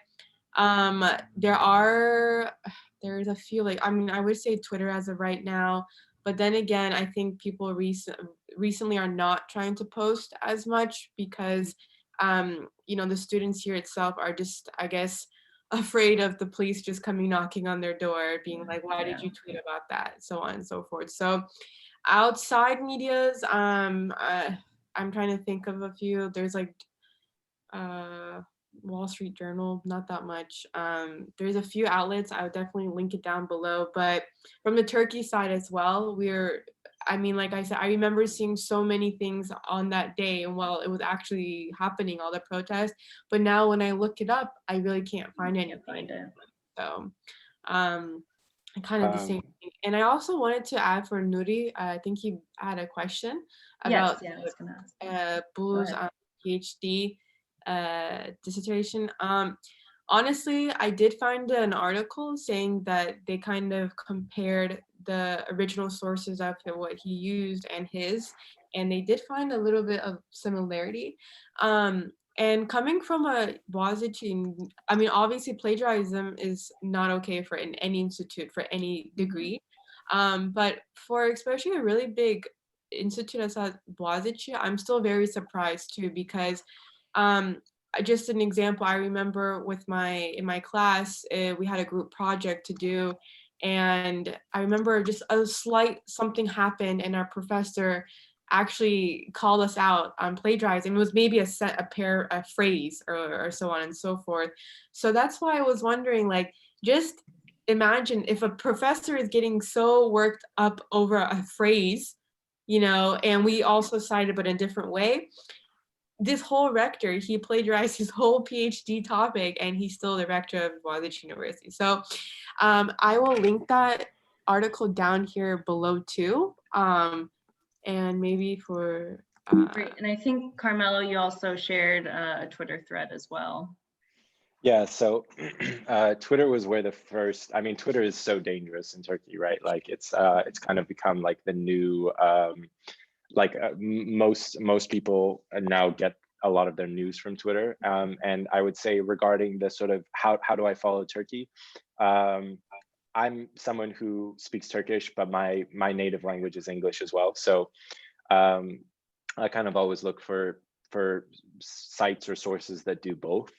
there's a few, like, I mean, I would say Twitter as of right now, but then again, I think people recently are not trying to post as much because, the students here itself are just, I guess, afraid of the police just coming knocking on their door, being like, why did you tweet about that? So on and so forth. So outside medias, I'm trying to think of a few. There's like, Wall Street Journal, not that much. There's a few outlets. I would definitely link it down below. But from the Turkey side as well, like I said, I remember seeing so many things on that day, and while it was actually happening, all the protests. But now when I look it up, I really can't find anything. So, kind of the same thing. And I also wanted to add for Nuri, I think he had a question about Bulu's PhD dissertation. Honestly, I did find an article saying that they kind of compared the original sources of what he used and his, and they did find a little bit of similarity. And coming from a Bogazici, I mean, obviously plagiarism is not okay for in any institute for any degree, but for especially a really big institute as Bogazici, I'm still very surprised too, because just an example, I remember in my class, we had a group project to do, and I remember just a slight something happened, and our professor actually called us out on plagiarizing. It was maybe a phrase or so on and so forth. So that's why I was wondering, like, just imagine if a professor is getting so worked up over a phrase, and we also cited but in a different way. This whole rector, he plagiarized his whole PhD topic, and he's still the rector of Bogazici University. So I will link that article down here below too. And maybe for Great. And I think Carmelo, you also shared a Twitter thread as well. Yeah, so Twitter was where the first, I mean, Twitter is so dangerous in Turkey, right? Like it's kind of become like the new, most people now get a lot of their news from Twitter. And I would say regarding the sort of how do I follow Turkey? I'm someone who speaks Turkish, but my native language is English as well. So I kind of always look for sites or sources that do both.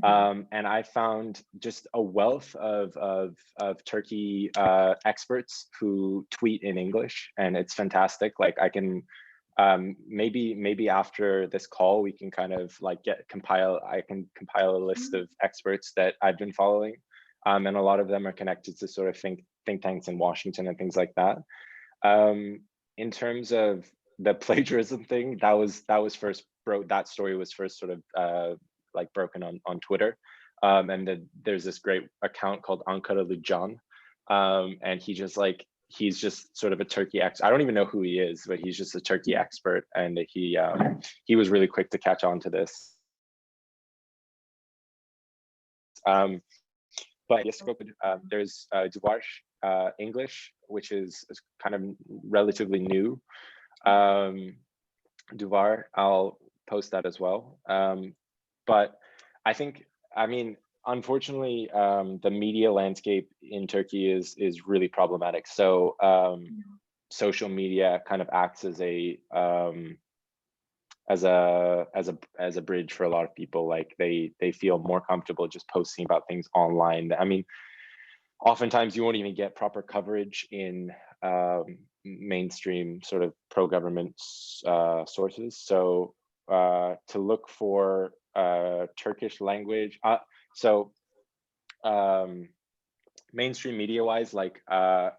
And I found just a wealth of Turkey experts who tweet in English, and it's fantastic. Like I can maybe after this call we can kind of like I can compile a list of experts that I've been following, and a lot of them are connected to sort of think tanks in Washington and things like that. In terms of the plagiarism thing, that story was first sort of like broken on Twitter, and then there's this great account called Ankaralı Can, and he's just sort of a Turkey expert. I don't even know who he is, but he's just a Turkey expert, and he was really quick to catch on to this. But yes, there's Duvar English, which is kind of relatively new. Duvar, I'll post that as well. But I mean, unfortunately, the media landscape in Turkey is really problematic. So social media kind of acts as a bridge for a lot of people. Like they feel more comfortable just posting about things online. I mean, oftentimes you won't even get proper coverage in mainstream sort of pro-government sources. So to look for Turkish language, mainstream media wise, like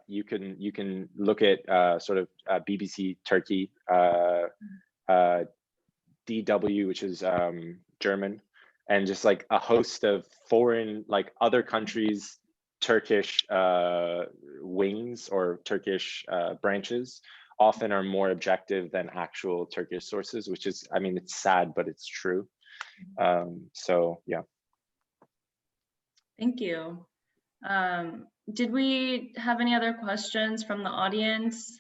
you can look at sort of BBC Turkey, DW, which is German, and just like a host of foreign, like other countries' Turkish wings or Turkish branches often are more objective than actual Turkish sources, which is, I mean, it's sad, but it's true. So yeah. Thank you. Did we have any other questions from the audience?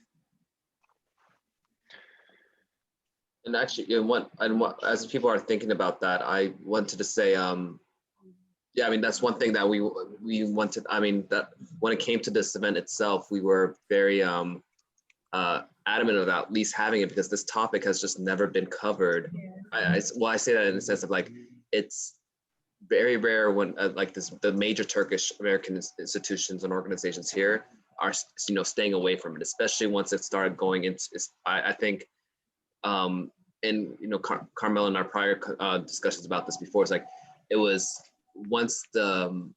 And actually, as people are thinking about that, I wanted to say, yeah, I mean, that's one thing that we wanted. I mean, that when it came to this event itself, we were very adamant about at least having it, because this topic has just never been covered. Well, I say that in the sense of like, it's very rare when like the major Turkish American institutions and organizations here are, you know, staying away from it, especially once it started going into, I think, and you know, Carmelo and our prior discussions about this before, it's like, it was once the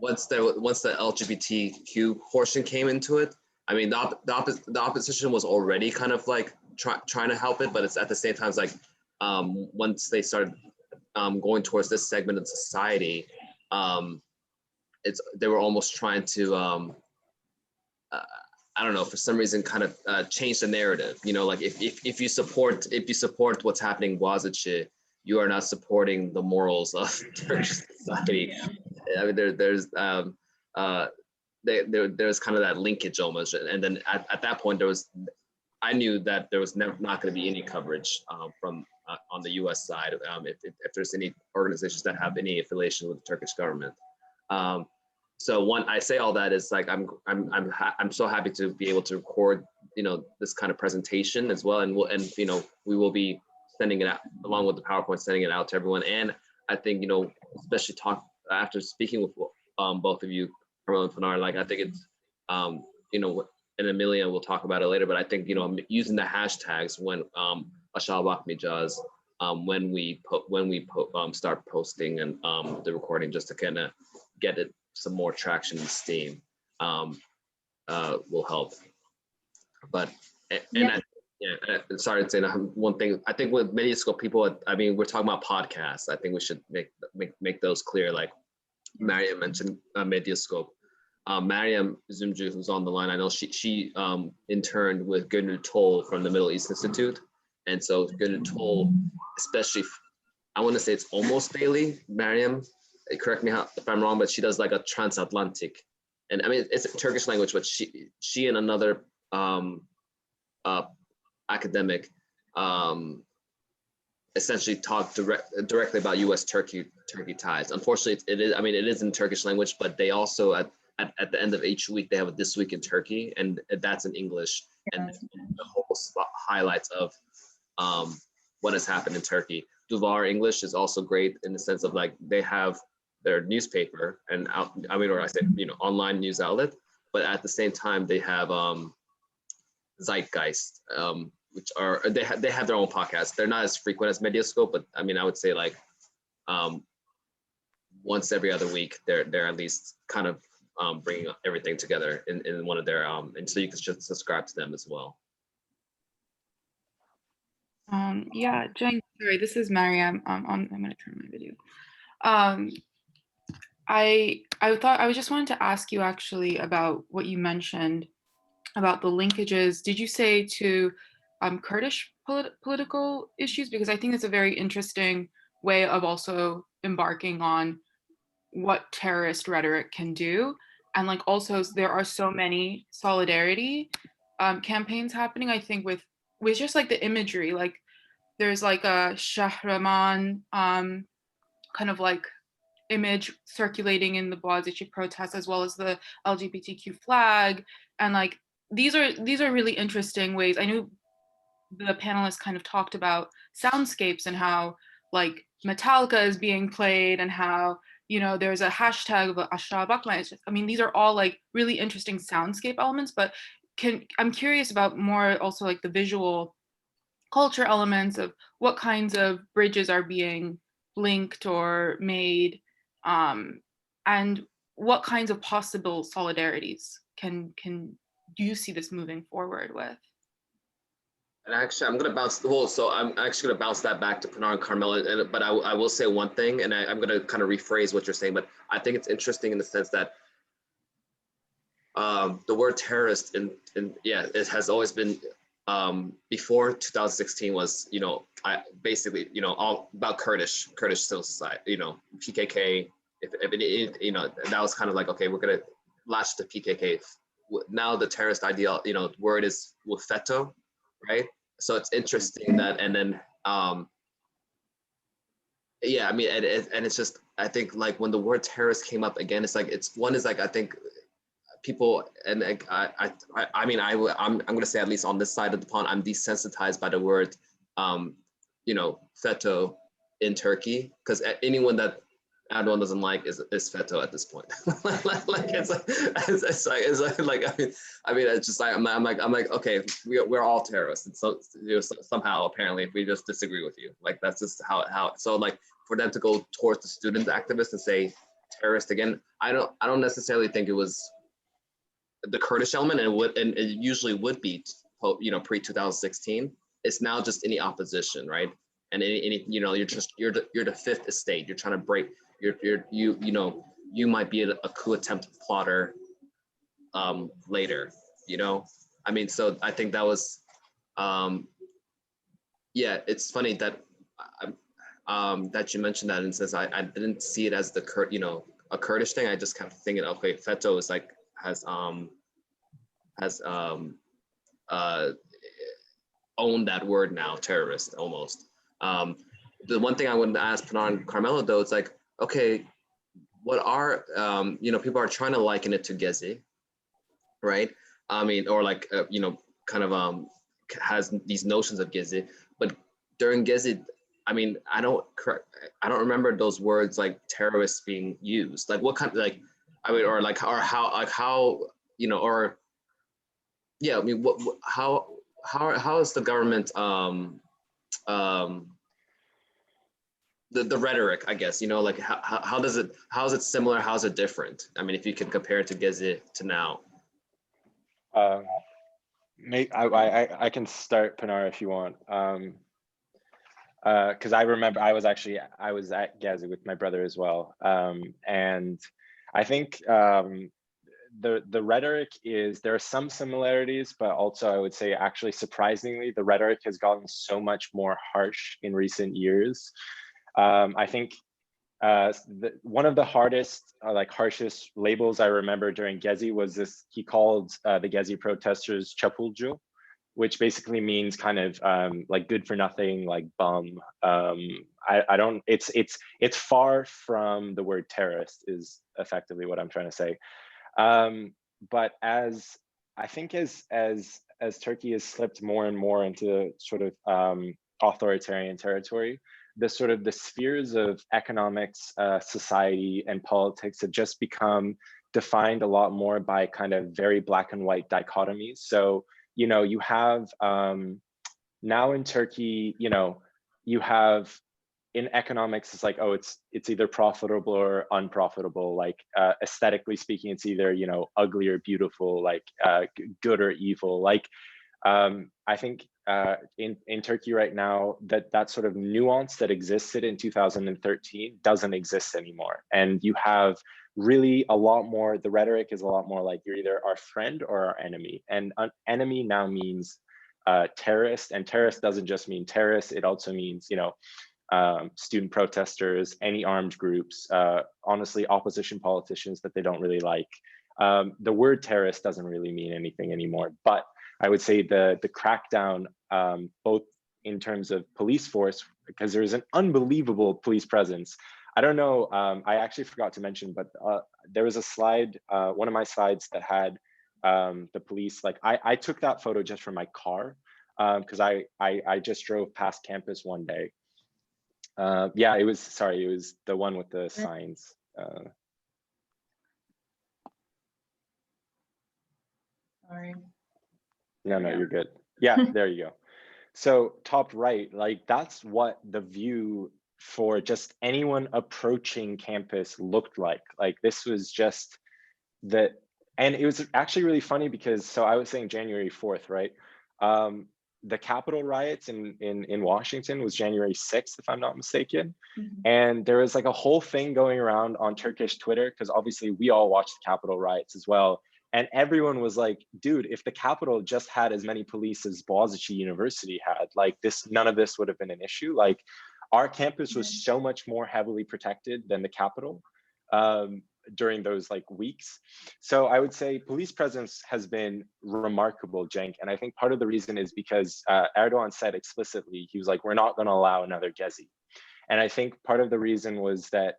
LGBTQ portion came into it, I mean, the opposition was already kind of like trying to help it, but it's at the same time, it's like once they started going towards this segment of society, they were almost trying to I don't know, for some reason, kind of change the narrative. You know, like if you support what's happening in Bogazici, you are not supporting the morals of Turkish society. I mean, there's kind of that linkage almost, and then at that point I knew that there was not going to be any coverage from on the U.S. side if there's any organizations that have any affiliation with the Turkish government. So I say all that is like I'm so happy to be able to record, you know, this kind of presentation as well, and you know, we will be sending it out along with the PowerPoint, sending it out to everyone. And I think, you know, especially after speaking with both of you, Carmelo and Pinar, like I think it's you know, and Amelia will talk about it later, but I think, you know, using the hashtags when Aşağı Bakmayacağız, when we start posting and the recording, just to kind of get it some more traction and steam, will help. But sorry to say one thing. I think with Mediascope people, I mean, we're talking about podcasts. I think we should make those clear. Like Mariam mentioned Mediascope. Mariam Zümcü, who's on the line, I know she interned with Gönül Toll from the Middle East Institute, and so Gönül Toll, especially, I want to say it's almost daily. Mariam, correct me if I'm wrong, but she does like a transatlantic, and I mean it's a Turkish language, but she and another academic essentially talk directly about U.S. Turkey ties. Unfortunately, it is. I mean, it is in Turkish language, but they also at the end of each week they have a This Week in Turkey, and that's in English, and the whole highlights of what has happened in Turkey. Duvar English is also great in the sense of like they have their newspaper and or I say online news outlet, but at the same time they have Zeitgeist, which are they have their own podcasts. They're not as frequent as Mediascope, but I mean I would say like once every other week they're at least kind of bringing everything together in one of their and so you can just subscribe to them as well. Yeah, Jen, sorry, this is Mariam. I'm gonna turn my video. I thought I just wanted to ask you actually about what you mentioned about the linkages. Did you say to Kurdish political issues? Because I think it's a very interesting way of also embarking on what terrorist rhetoric can do. And like also there are so many solidarity campaigns happening, I think with just like the imagery, like there's like a Shahraman kind of like image circulating in the Bogazici protests, as well as the LGBTQ flag. And like these are really interesting ways. I knew the panelists kind of talked about soundscapes and how like Metallica is being played and how there's a hashtag of Aşağı Bakmayacağız. I mean, these are all like really interesting soundscape elements, but I'm curious about more also like the visual culture elements of what kinds of bridges are being linked or made, and what kinds of possible solidarities can do you see this moving forward with? And actually, I'm going to bounce. Well, so I'm actually going to bounce that back to Pinar and Carmelo. But I will say one thing, and I'm going to kind of rephrase what you're saying. But I think it's interesting in the sense that the word terrorist, it has always been before 2016 was basically all about Kurdish civil society. PKK. If that was kind of like, okay, we're going to latch the PKK. Now the terrorist ideal, word is Wafeto. Right, so it's interesting that, and then yeah, I mean, and it's just, I think like when the word terrorist came up again, it's like I think people, and like, I'm gonna say, at least on this side of the pond, I'm desensitized by the word FETÖ in Turkey, because anyone that Erdogan doesn't like is FETÖ at this point. like it's like I mean it's just like I'm like okay, we're all terrorists, and so somehow apparently we just disagree with you. Like that's just how so like for them to go towards the student activists and say terrorist again, I don't necessarily think it was the Kurdish element, and it usually would be pre 2016. It's now just any opposition, right? And any you're the fifth estate. You're trying to break. You might be a coup attempt plotter later. I mean, so I think that was it's funny that that you mentioned that, and says I didn't see it as a Kurdish thing. I just kind of thinking, okay, FETÖ is like has owned that word now, terrorist almost. The one thing I wanted to ask Pinar and Carmelo though, it's like, okay, what are people are trying to liken it to Gezgec, right? I mean, or like kind of has these notions of Gezgec, but during Gezgec, I mean, I don't remember those words like terrorists being used. Like what kind of like, I mean, or how or yeah, I mean, how is the government the rhetoric, I guess, like how is it similar? How is it different? I mean, if you can compare it to Gezgec to now. I can start, Pinar, if you want. Because I remember I was at Gezgec with my brother as well. And I think the rhetoric there are some similarities, but also I would say actually surprisingly, the rhetoric has gotten so much more harsh in recent years. I think one of the hardest, harshest labels I remember during Gezgec was this. He called the Gezgec protesters "Çapulcu," which basically means kind of like good for nothing, like bum. I don't, it's far from the word terrorist is effectively what I'm trying to say. But as I think as Turkey has slipped more and more into sort of authoritarian territory, the spheres of economics, society, and politics have just become defined a lot more by kind of very black and white dichotomies. So, you know, you have now in Turkey, you know, you have in economics, it's like, oh, it's either profitable or unprofitable. Like aesthetically speaking, it's either, you know, ugly or beautiful, like good or evil. Like I think in Turkey right now, that sort of nuance that existed in 2013 doesn't exist anymore. And you have really a lot more, the rhetoric is a lot more like you're either our friend or our enemy. And an enemy now means terrorist, and terrorist doesn't just mean terrorists, it also means, you know, student protesters, any armed groups, honestly, opposition politicians that they don't really like. The word terrorist doesn't really mean anything anymore, but I would say the crackdown, both in terms of police force, because there's an unbelievable police presence. I don't know, I actually forgot to mention, but there was a slide, one of my slides that had the police, like I took that photo just from my car, because I just drove past campus one day. Yeah, it was the one with the signs. Sorry. No, you're good. Yeah, there you go. So top right, like that's what the view for just anyone approaching campus looked like. Like this was just the, and it was actually really funny because, so I was saying January 4th, right? The Capitol riots in Washington was January 6th, if I'm not mistaken. Mm-hmm. And there was like a whole thing going around on Turkish Twitter, because obviously we all watched the Capitol riots as well. And everyone was like, dude, if the Capitol just had as many police as Bogazici University had, like this, none of this would have been an issue. Like our campus was so much more heavily protected than the Capitol during those like weeks. So I would say police presence has been remarkable, Cenk. And I think part of the reason is because Erdogan said explicitly, he was like, we're not gonna allow another Gezi. And I think part of the reason was that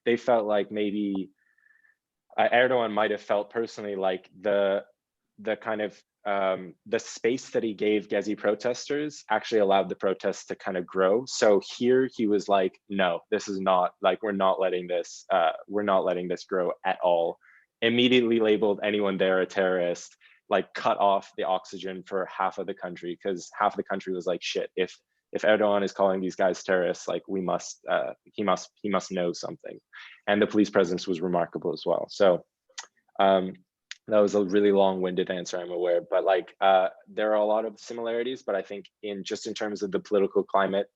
they felt like maybe Erdogan might have felt personally like the kind of the space that he gave Gezi protesters actually allowed the protests to kind of grow. So here he was like, no, this is not, like, we're not letting this grow at all. Immediately labeled anyone there a terrorist, like cut off the oxygen for half of the country, because half of the country was like, shit, if Erdogan is calling these guys terrorists, like he must know something. And the police presence was remarkable as well. So that was a really long-winded answer, I'm aware, but like there are a lot of similarities, but I think in terms of the political climate,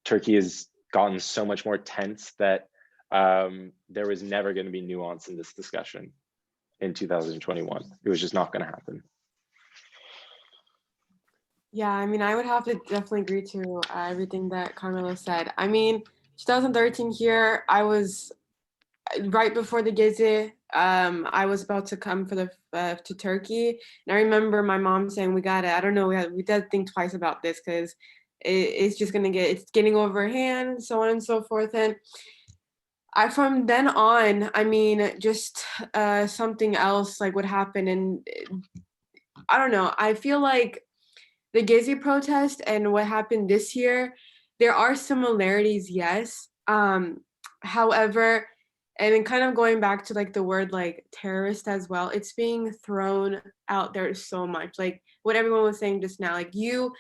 Turkey has gotten so much more tense that there was never going to be nuance in this discussion in 2021. It was just not going to happen. Yeah, I mean, I would have to definitely agree to everything that Carmelo said. I mean, 2013 here, I was right before the Gezi. I was about to come for to Turkey, and I remember my mom saying, "We got it. I don't know. We got to think twice about this because it's just it's getting overhand, so on and so forth." And from then on, I mean, just something else like what happened, and I don't know. I feel like the Gezi protest and what happened this year, there are similarities, yes. However, and then kind of going back to like the word like terrorist as well, it's being thrown out there so much. Like what everyone was saying just now, like you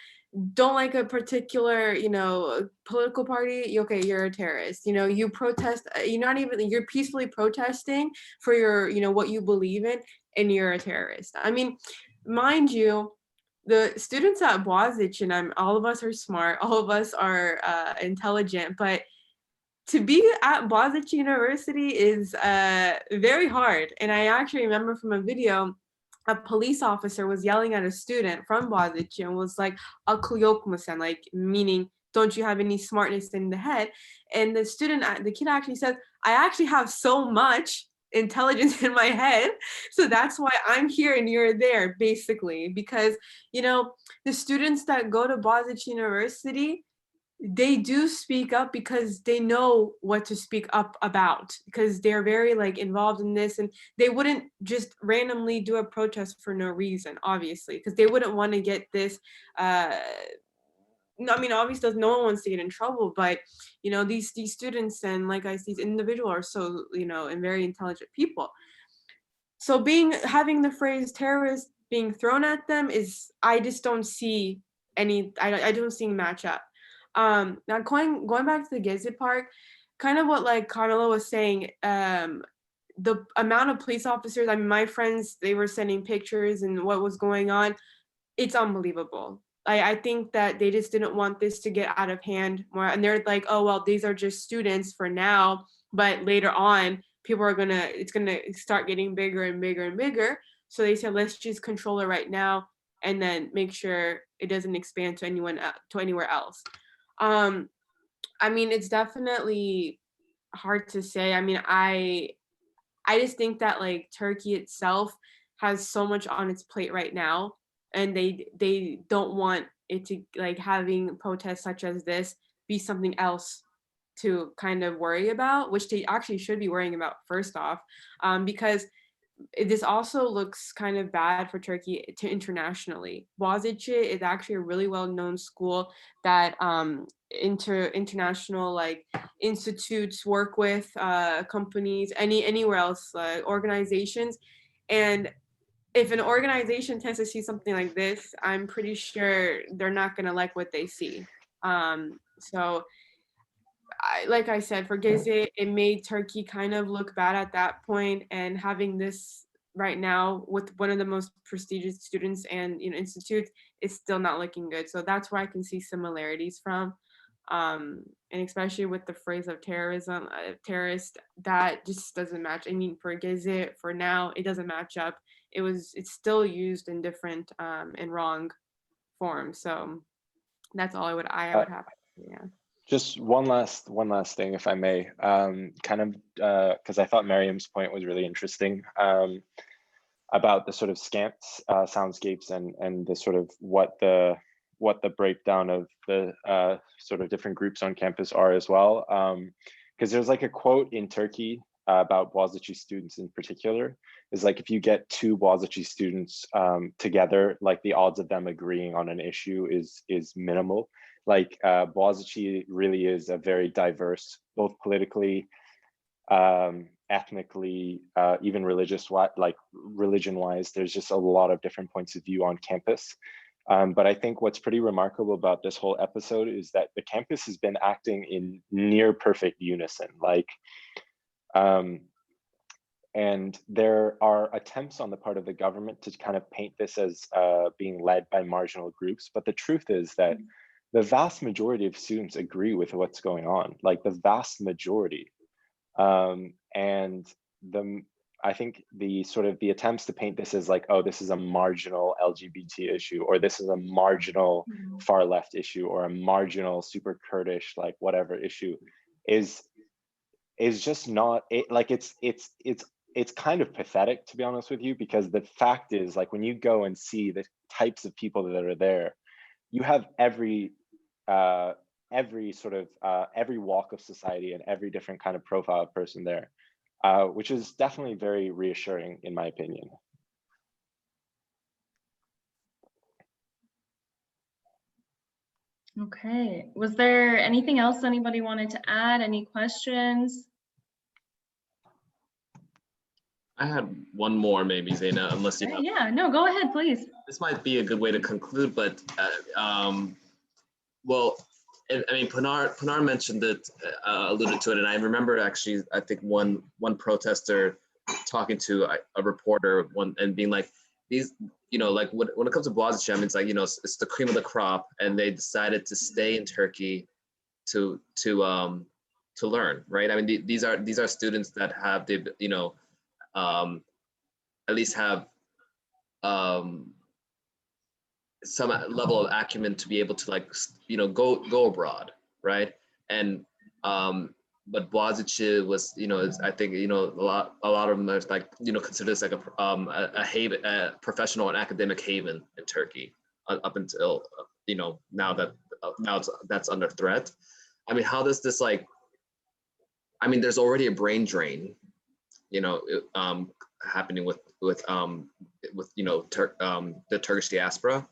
don't like a particular, you know, political party, okay, you're a terrorist. You know, you protest, you're peacefully protesting for your, you know, what you believe in, and you're a terrorist. I mean, mind you, the students at Bogazici, and all of us are smart, all of us are intelligent, but to be at Bogazici University is very hard. And I actually remember from a video, a police officer was yelling at a student from Bogazici and was like, "Akıl yok musun?" Like meaning, don't you have any smartness in the head? And the kid actually said, "I actually have so much intelligence in my head. So that's why I'm here and you're there, basically, because, you know, the students that go to Bogazici University, they do speak up because they know what to speak up about, because they're very like involved in this, and they wouldn't just randomly do a protest for no reason, obviously, because they wouldn't want to get this no, I mean, obviously, no one wants to get in trouble, but you know, these students and like these individuals are so, you know, and very intelligent people. So having the phrase terrorist being thrown at them is, I just don't see any, I don't see match up. Now going back to the Gezgec part, kind of what like Carmelo was saying, the amount of police officers, I mean, my friends, they were sending pictures and what was going on. It's unbelievable. I think that they just didn't want this to get out of hand more. And they're like, oh, well, these are just students for now, but later on, it's gonna start getting bigger and bigger and bigger. So they said, let's just control it right now and then make sure it doesn't expand to anywhere else. I mean, it's definitely hard to say. I mean, I just think that like Turkey itself has so much on its plate right now, and they don't want it to, like, having protests such as this be something else to kind of worry about, which they actually should be worrying about first off, because this also looks kind of bad for Turkey internationally. Bogazici is actually a really well-known school that international like institutes work with, companies, anywhere else, organizations, and if an organization tends to see something like this, I'm pretty sure they're not going to like what they see. So, like I said, for Gezgec, it made Turkey kind of look bad at that point, and having this right now with one of the most prestigious students and, you know, institutes is still not looking good. So that's where I can see similarities from. And especially with the phrase of terrorism, terrorist, that just doesn't match. I mean, for Gezgec, for now, it doesn't match up. It's still used in different and wrong forms. So that's all I would have. Yeah. Just one last thing, if I may, kind of because I thought Miriam's point was really interesting, about the sort of soundscapes and the sort of what the breakdown of the sort of different groups on campus are as well. Because there's like a quote in Turkey about Bogazici students in particular, is like, if you get two Bogazici students together, like the odds of them agreeing on an issue is minimal. Like Bogazici really is a very diverse, both politically, ethnically, even religion-wise. There's just a lot of different points of view on campus. But I think what's pretty remarkable about this whole episode is that the campus has been acting in near perfect unison. Like, and there are attempts on the part of the government to kind of paint this as being led by marginal groups. But the truth is that the vast majority of students agree with what's going on, like the vast majority. And I think the attempts to paint this as like, oh, this is a marginal LGBT issue, or this is a marginal far left issue, or a marginal super Kurdish, like whatever issue, is just not it. Like it's kind of pathetic, to be honest with you, because the fact is, like, when you go and see the types of people that are there, you have every walk of society and every different kind of profile of person there, which is definitely very reassuring, in my opinion. Okay, was there anything else anybody wanted to add? Any questions? I had one more, maybe, Zaina, unless you have. Yeah, no, go ahead, please. This might be a good way to conclude, but well, I mean, Pinar mentioned it, alluded to it, and I remember actually, I think one protester talking to a reporter and being like, these, you know, like when it comes to Bogazici, I mean, it's like, you know, it's the cream of the crop, and they decided to stay in Turkey to learn, right? I mean, these are students that have the, you know, at least have some level of acumen to be able to, like, you know, go abroad, right? And but Bogazici was, I think, a lot of them are like, considered as like a haven, a professional and academic haven in Turkey up until, now that's under threat. I mean, how does this there's already a brain drain, happening with the Turkish diaspora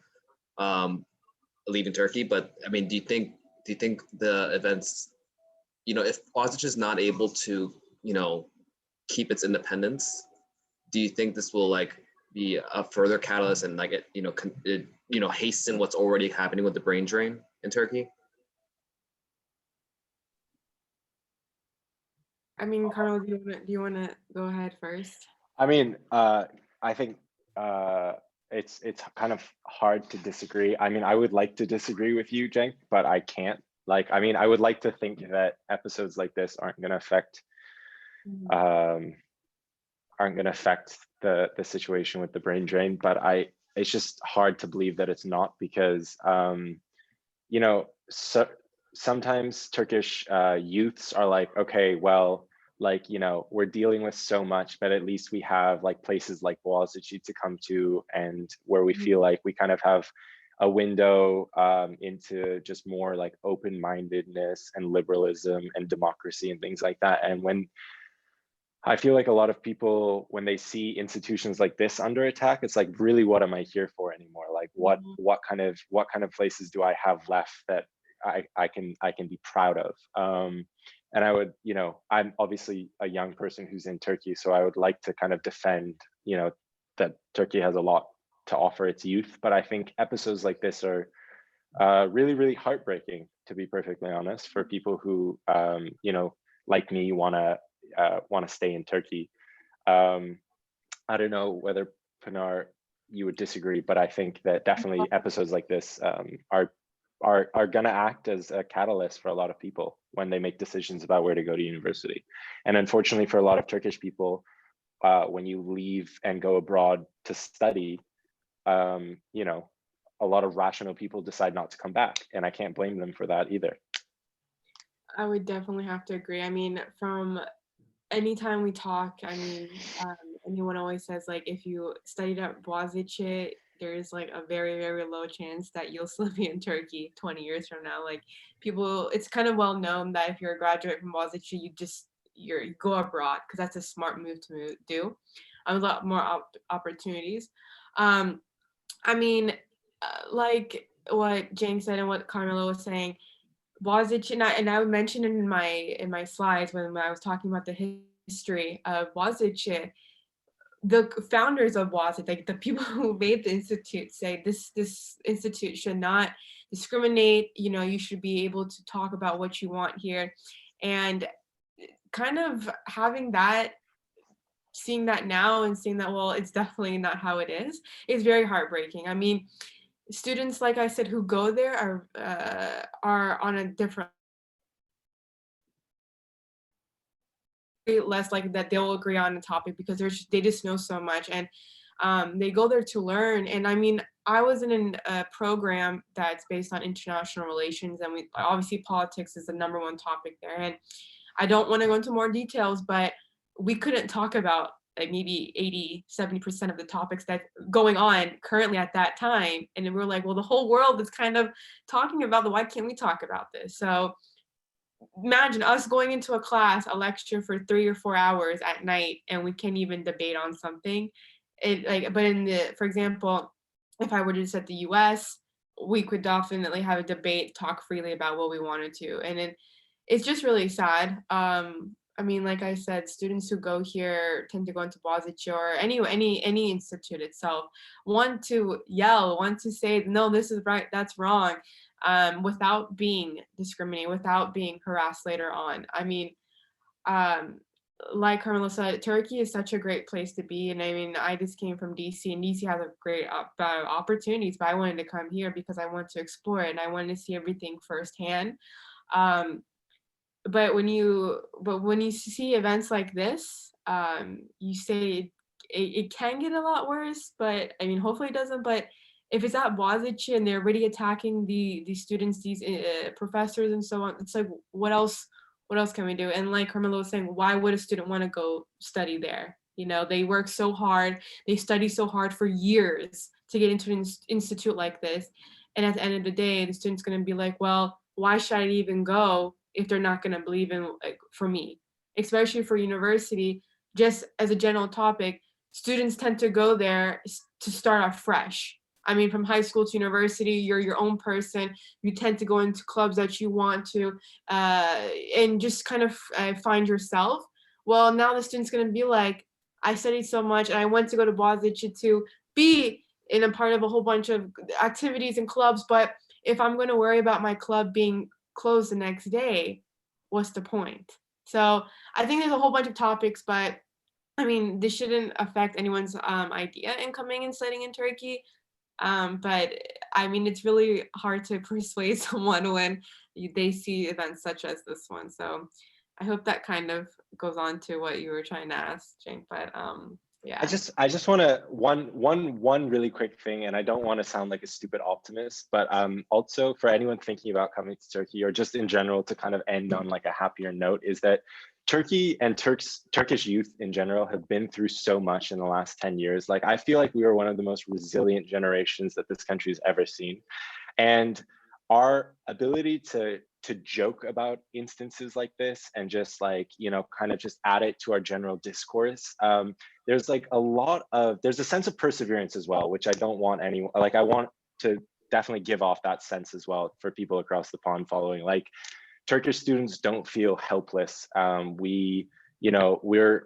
leaving Turkey. But I mean, do you think the events, if Bogazici is not able to, keep its independence, do you think this will be a further catalyst and hasten what's already happening with the brain drain in Turkey? I mean, Carmelo, do you want to go ahead first? I mean, I think it's kind of hard to disagree. I mean, I would like to disagree with you, Cenk, but I can't. I would like to think that episodes like this aren't going to affect the situation with the brain drain. But it's just hard to believe that it's not, because sometimes Turkish youths are like, okay, well, we're dealing with so much, but at least we have places like Bogazici to come to, and where we feel like we kind of have a window into just more open-mindedness and liberalism and democracy and things like that. And when I feel like a lot of people, when they see institutions like this under attack, it's like, really, what am I here for anymore? What kind of places do I have left that I can be proud of? And I would, I'm obviously a young person who's in Turkey, so I would like to kind of defend, that Turkey has a lot to offer its youth. But I think episodes like this are really, really heartbreaking, to be perfectly honest, for people who, like me, want to stay in Turkey. I don't know whether, Pinar, you would disagree, but I think that definitely episodes like this are going to act as a catalyst for a lot of people when they make decisions about where to go to university. And unfortunately, for a lot of Turkish people, when you leave and go abroad to study, a lot of rational people decide not to come back, and I can't blame them for that either. I would definitely have to agree. I mean, from anytime we talk, I mean, anyone always says, if you studied at Bogazici, there's a very, very low chance that you'll still be in Turkey 20 years from now. People, it's kind of well known that if you're a graduate from Bogazici, you go abroad, because that's a smart move to do. A lot more opportunities. I mean, like what Cenk said and what Carmelo was saying, Bogazici, and I would mention in my slides when I was talking about the history of Bogazici, the founders of Bogazici, the people who made the institute, say this institute should not discriminate. You should be able to talk about what you want here, and kind of having that, seeing that now and seeing that, well, it's definitely not how it is very heartbreaking. I mean, students, like I said, who go there are on a different, less like that they'll agree on the topic, because they just know so much, and they go there to learn. And I mean, I was in a program that's based on international relations, and obviously politics is the #1 topic there. And I don't want to go into more details, but we couldn't talk about maybe 80-70% of the topics that's going on currently at that time. And we're like, well, the whole world is kind of talking about why can't we talk about this? So imagine us going into a lecture for 3 or 4 hours at night, and we can't even debate on something. But for example, if I were to just at the US, we could definitely have a debate, talk freely about what we wanted to. And it's just really sad. I mean, like I said, students who go here tend to go into Bogazici or any institute itself, want to yell, want to say, no, this is right, that's wrong, without being discriminated, without being harassed later on. I mean, like Carmelo said, Turkey is such a great place to be. And I mean, I just came from DC, and DC has a great opportunities, but I wanted to come here because I wanted to explore it and I wanted to see everything firsthand. But when you see events like this, you say it can get a lot worse, but I mean, hopefully it doesn't. But if it's at Bogazici and they're already attacking the students, these professors and so on, it's like, what else what else can we do? And like Carmelo was saying, why would a student want to go study there? You know, they work so hard, they study so hard for years to get into an institute like this. And at the end of the day, the student's going to be like, well, why should I even go if they're not going to believe in, like, for me? Especially for university, just as a general topic, students tend to go there to start off fresh. I mean, from high school to university, you're your own person. You tend to go into clubs that you want to, and just kind of find yourself. Well, now the student's going to be like, I studied so much and I went to go to Bogazici to be in a part of a whole bunch of activities and clubs, but if I'm going to worry about my club being closed the next day, what's the point? So I think there's a whole bunch of topics, but I mean, this shouldn't affect anyone's idea in coming and studying in Turkey. But I mean, it's really hard to persuade someone when they see events such as this one. So I hope that kind of goes on to what you were trying to ask, Jane. But yeah. I just want to one really quick thing, and I don't want to sound like a stupid optimist, but also for anyone thinking about coming to Turkey, or just in general to kind of end on like a happier note, is that Turkey and Turkish youth in general have been through so much in the last 10 years. Like, I feel like we were one of the most resilient generations that this country's ever seen. And our ability to joke about instances like this and just like, you know, kind of just add it to our general discourse. There's like there's a sense of perseverance as well, which I don't want anyone, like I want to definitely give off that sense as well for people across the pond following. Like, Turkish students don't feel helpless. We're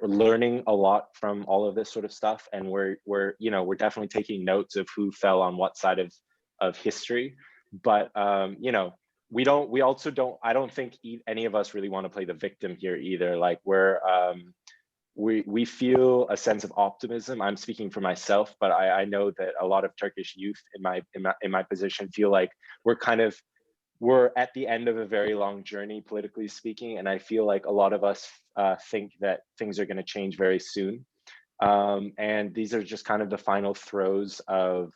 learning a lot from all of this sort of stuff, and we're definitely taking notes of who fell on what side of history. But I don't think any of us really want to play the victim here either. Like, we feel a sense of optimism. I'm speaking for myself, but I know that a lot of Turkish youth in my position feel like we're at the end of a very long journey, politically speaking, and I feel like a lot of us think that things are going to change very soon. And these are just kind of the final throes of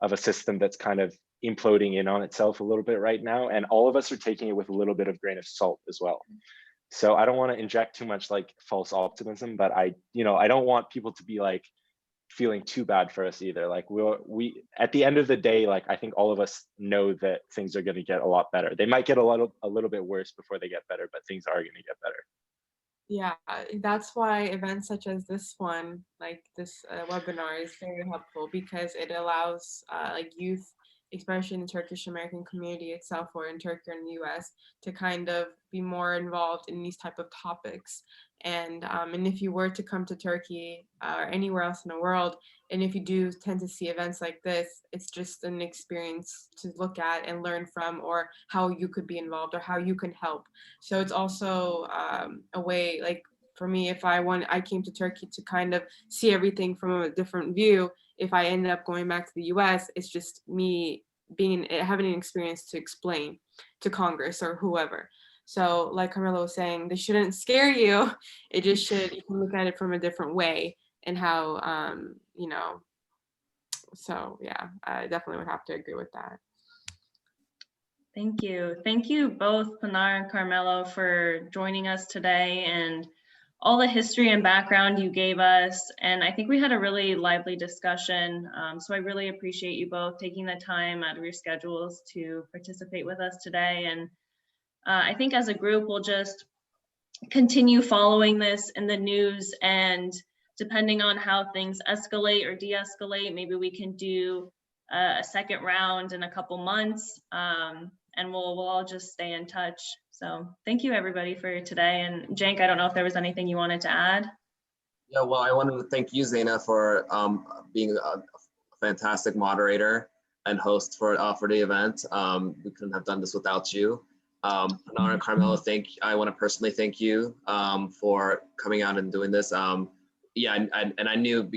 a system that's kind of imploding in on itself a little bit right now, and all of us are taking it with a little bit of grain of salt as well. So I don't want to inject too much like false optimism, but I don't want people to be like feeling too bad for us either. Like, we at the end of the day, like, I think all of us know that things are going to get a lot better. They might get a little bit worse before they get better, but things are going to get better. Yeah, that's why events such as this one, like this webinar, is very helpful, because it allows like youth, especially in the Turkish American community itself, or in Turkey or in the US, to kind of be more involved in these type of topics. And if you were to come to Turkey or anywhere else in the world, and if you do tend to see events like this, it's just an experience to look at and learn from, or how you could be involved or how you can help. So it's also a way, like for me, if I came to Turkey to kind of see everything from a different view. If I ended up going back to the US, it's just me having an experience to explain to Congress or whoever. So like Carmelo was saying, this shouldn't scare you. It just should, you can look at it from a different way, and how, so yeah, I definitely would have to agree with that. Thank you. Thank you both, Pinar and Carmelo, for joining us today and all the history and background you gave us. And I think we had a really lively discussion. So I really appreciate you both taking the time out of your schedules to participate with us today. And I think as a group, we'll just continue following this in the news, and depending on how things escalate or de-escalate, maybe we can do a second round in a couple months, and we'll all just stay in touch. So thank you everybody for today. And Cenk, I don't know if there was anything you wanted to add. Yeah, well, I wanted to thank you, Zaina, for being a fantastic moderator and host for the event. We couldn't have done this without you. Pinar and Carmelo, I want to personally thank you for coming out and doing this. Yeah, and I knew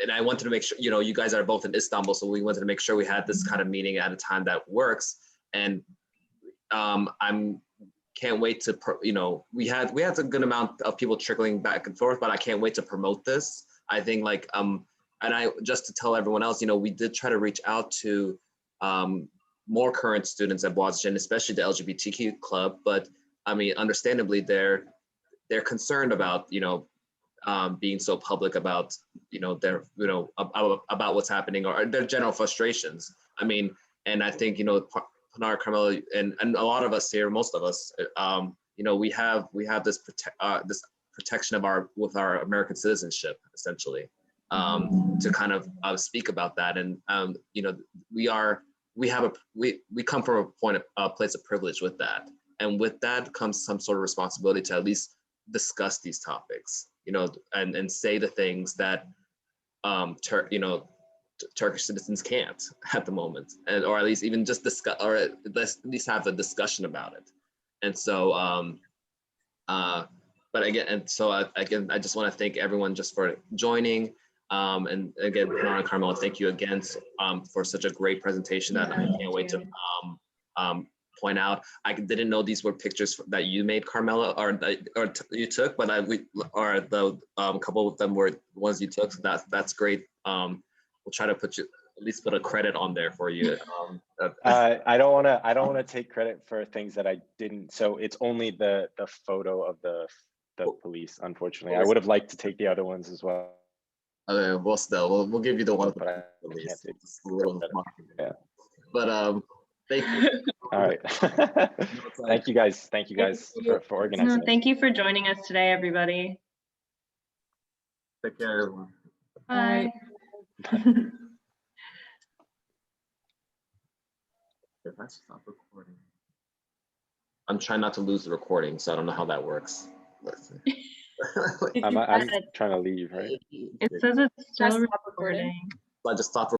and I wanted to make sure, you guys are both in Istanbul, so we wanted to make sure we had this kind of meeting at a time that works. And can't wait to, we had a good amount of people trickling back and forth, but I can't wait to promote this. I think just to tell everyone else, we did try to reach out to more current students at Bogazici, and especially the LGBTQ club, but I mean, understandably, they're concerned about, you know, being so public about, you know, their, you know, about what's happening, or their general frustrations. I mean, and I think, you know, Pinar, Carmelo, and a lot of us here, most of us, you know, we have this this protection of with our American citizenship, essentially, to kind of speak about that. And you know, we come from a place of privilege with that, and with that comes some sort of responsibility to at least discuss these topics, you know, and say the things that you know, Turkish citizens can't at the moment, and or at least even just discuss, or at least have a discussion about it. And so but again, and so again, I just want to thank everyone just for joining. And again, Pinar and Carmelo, thank you again for such a great presentation that I can't wait to point out. I didn't know these were pictures that you made, Carmelo, or you took, but the couple of them were ones you took. So that's great. We'll try to at least put a credit on there for you. I don't want to take credit for things that I didn't. So it's only the photo of the police. Unfortunately, I would have liked to take the other ones as well. Okay, well, still, we'll give you the one. But I can't take yeah. But thank you. All right. Thank you guys. Thank you guys for organizing. Thank you for joining us today, everybody. Take care, everyone. Bye. If I stop recording, I'm trying not to lose the recording, so I don't know how that works. Let's see. I'm trying to leave, right? It says it's still recording. So I just stopped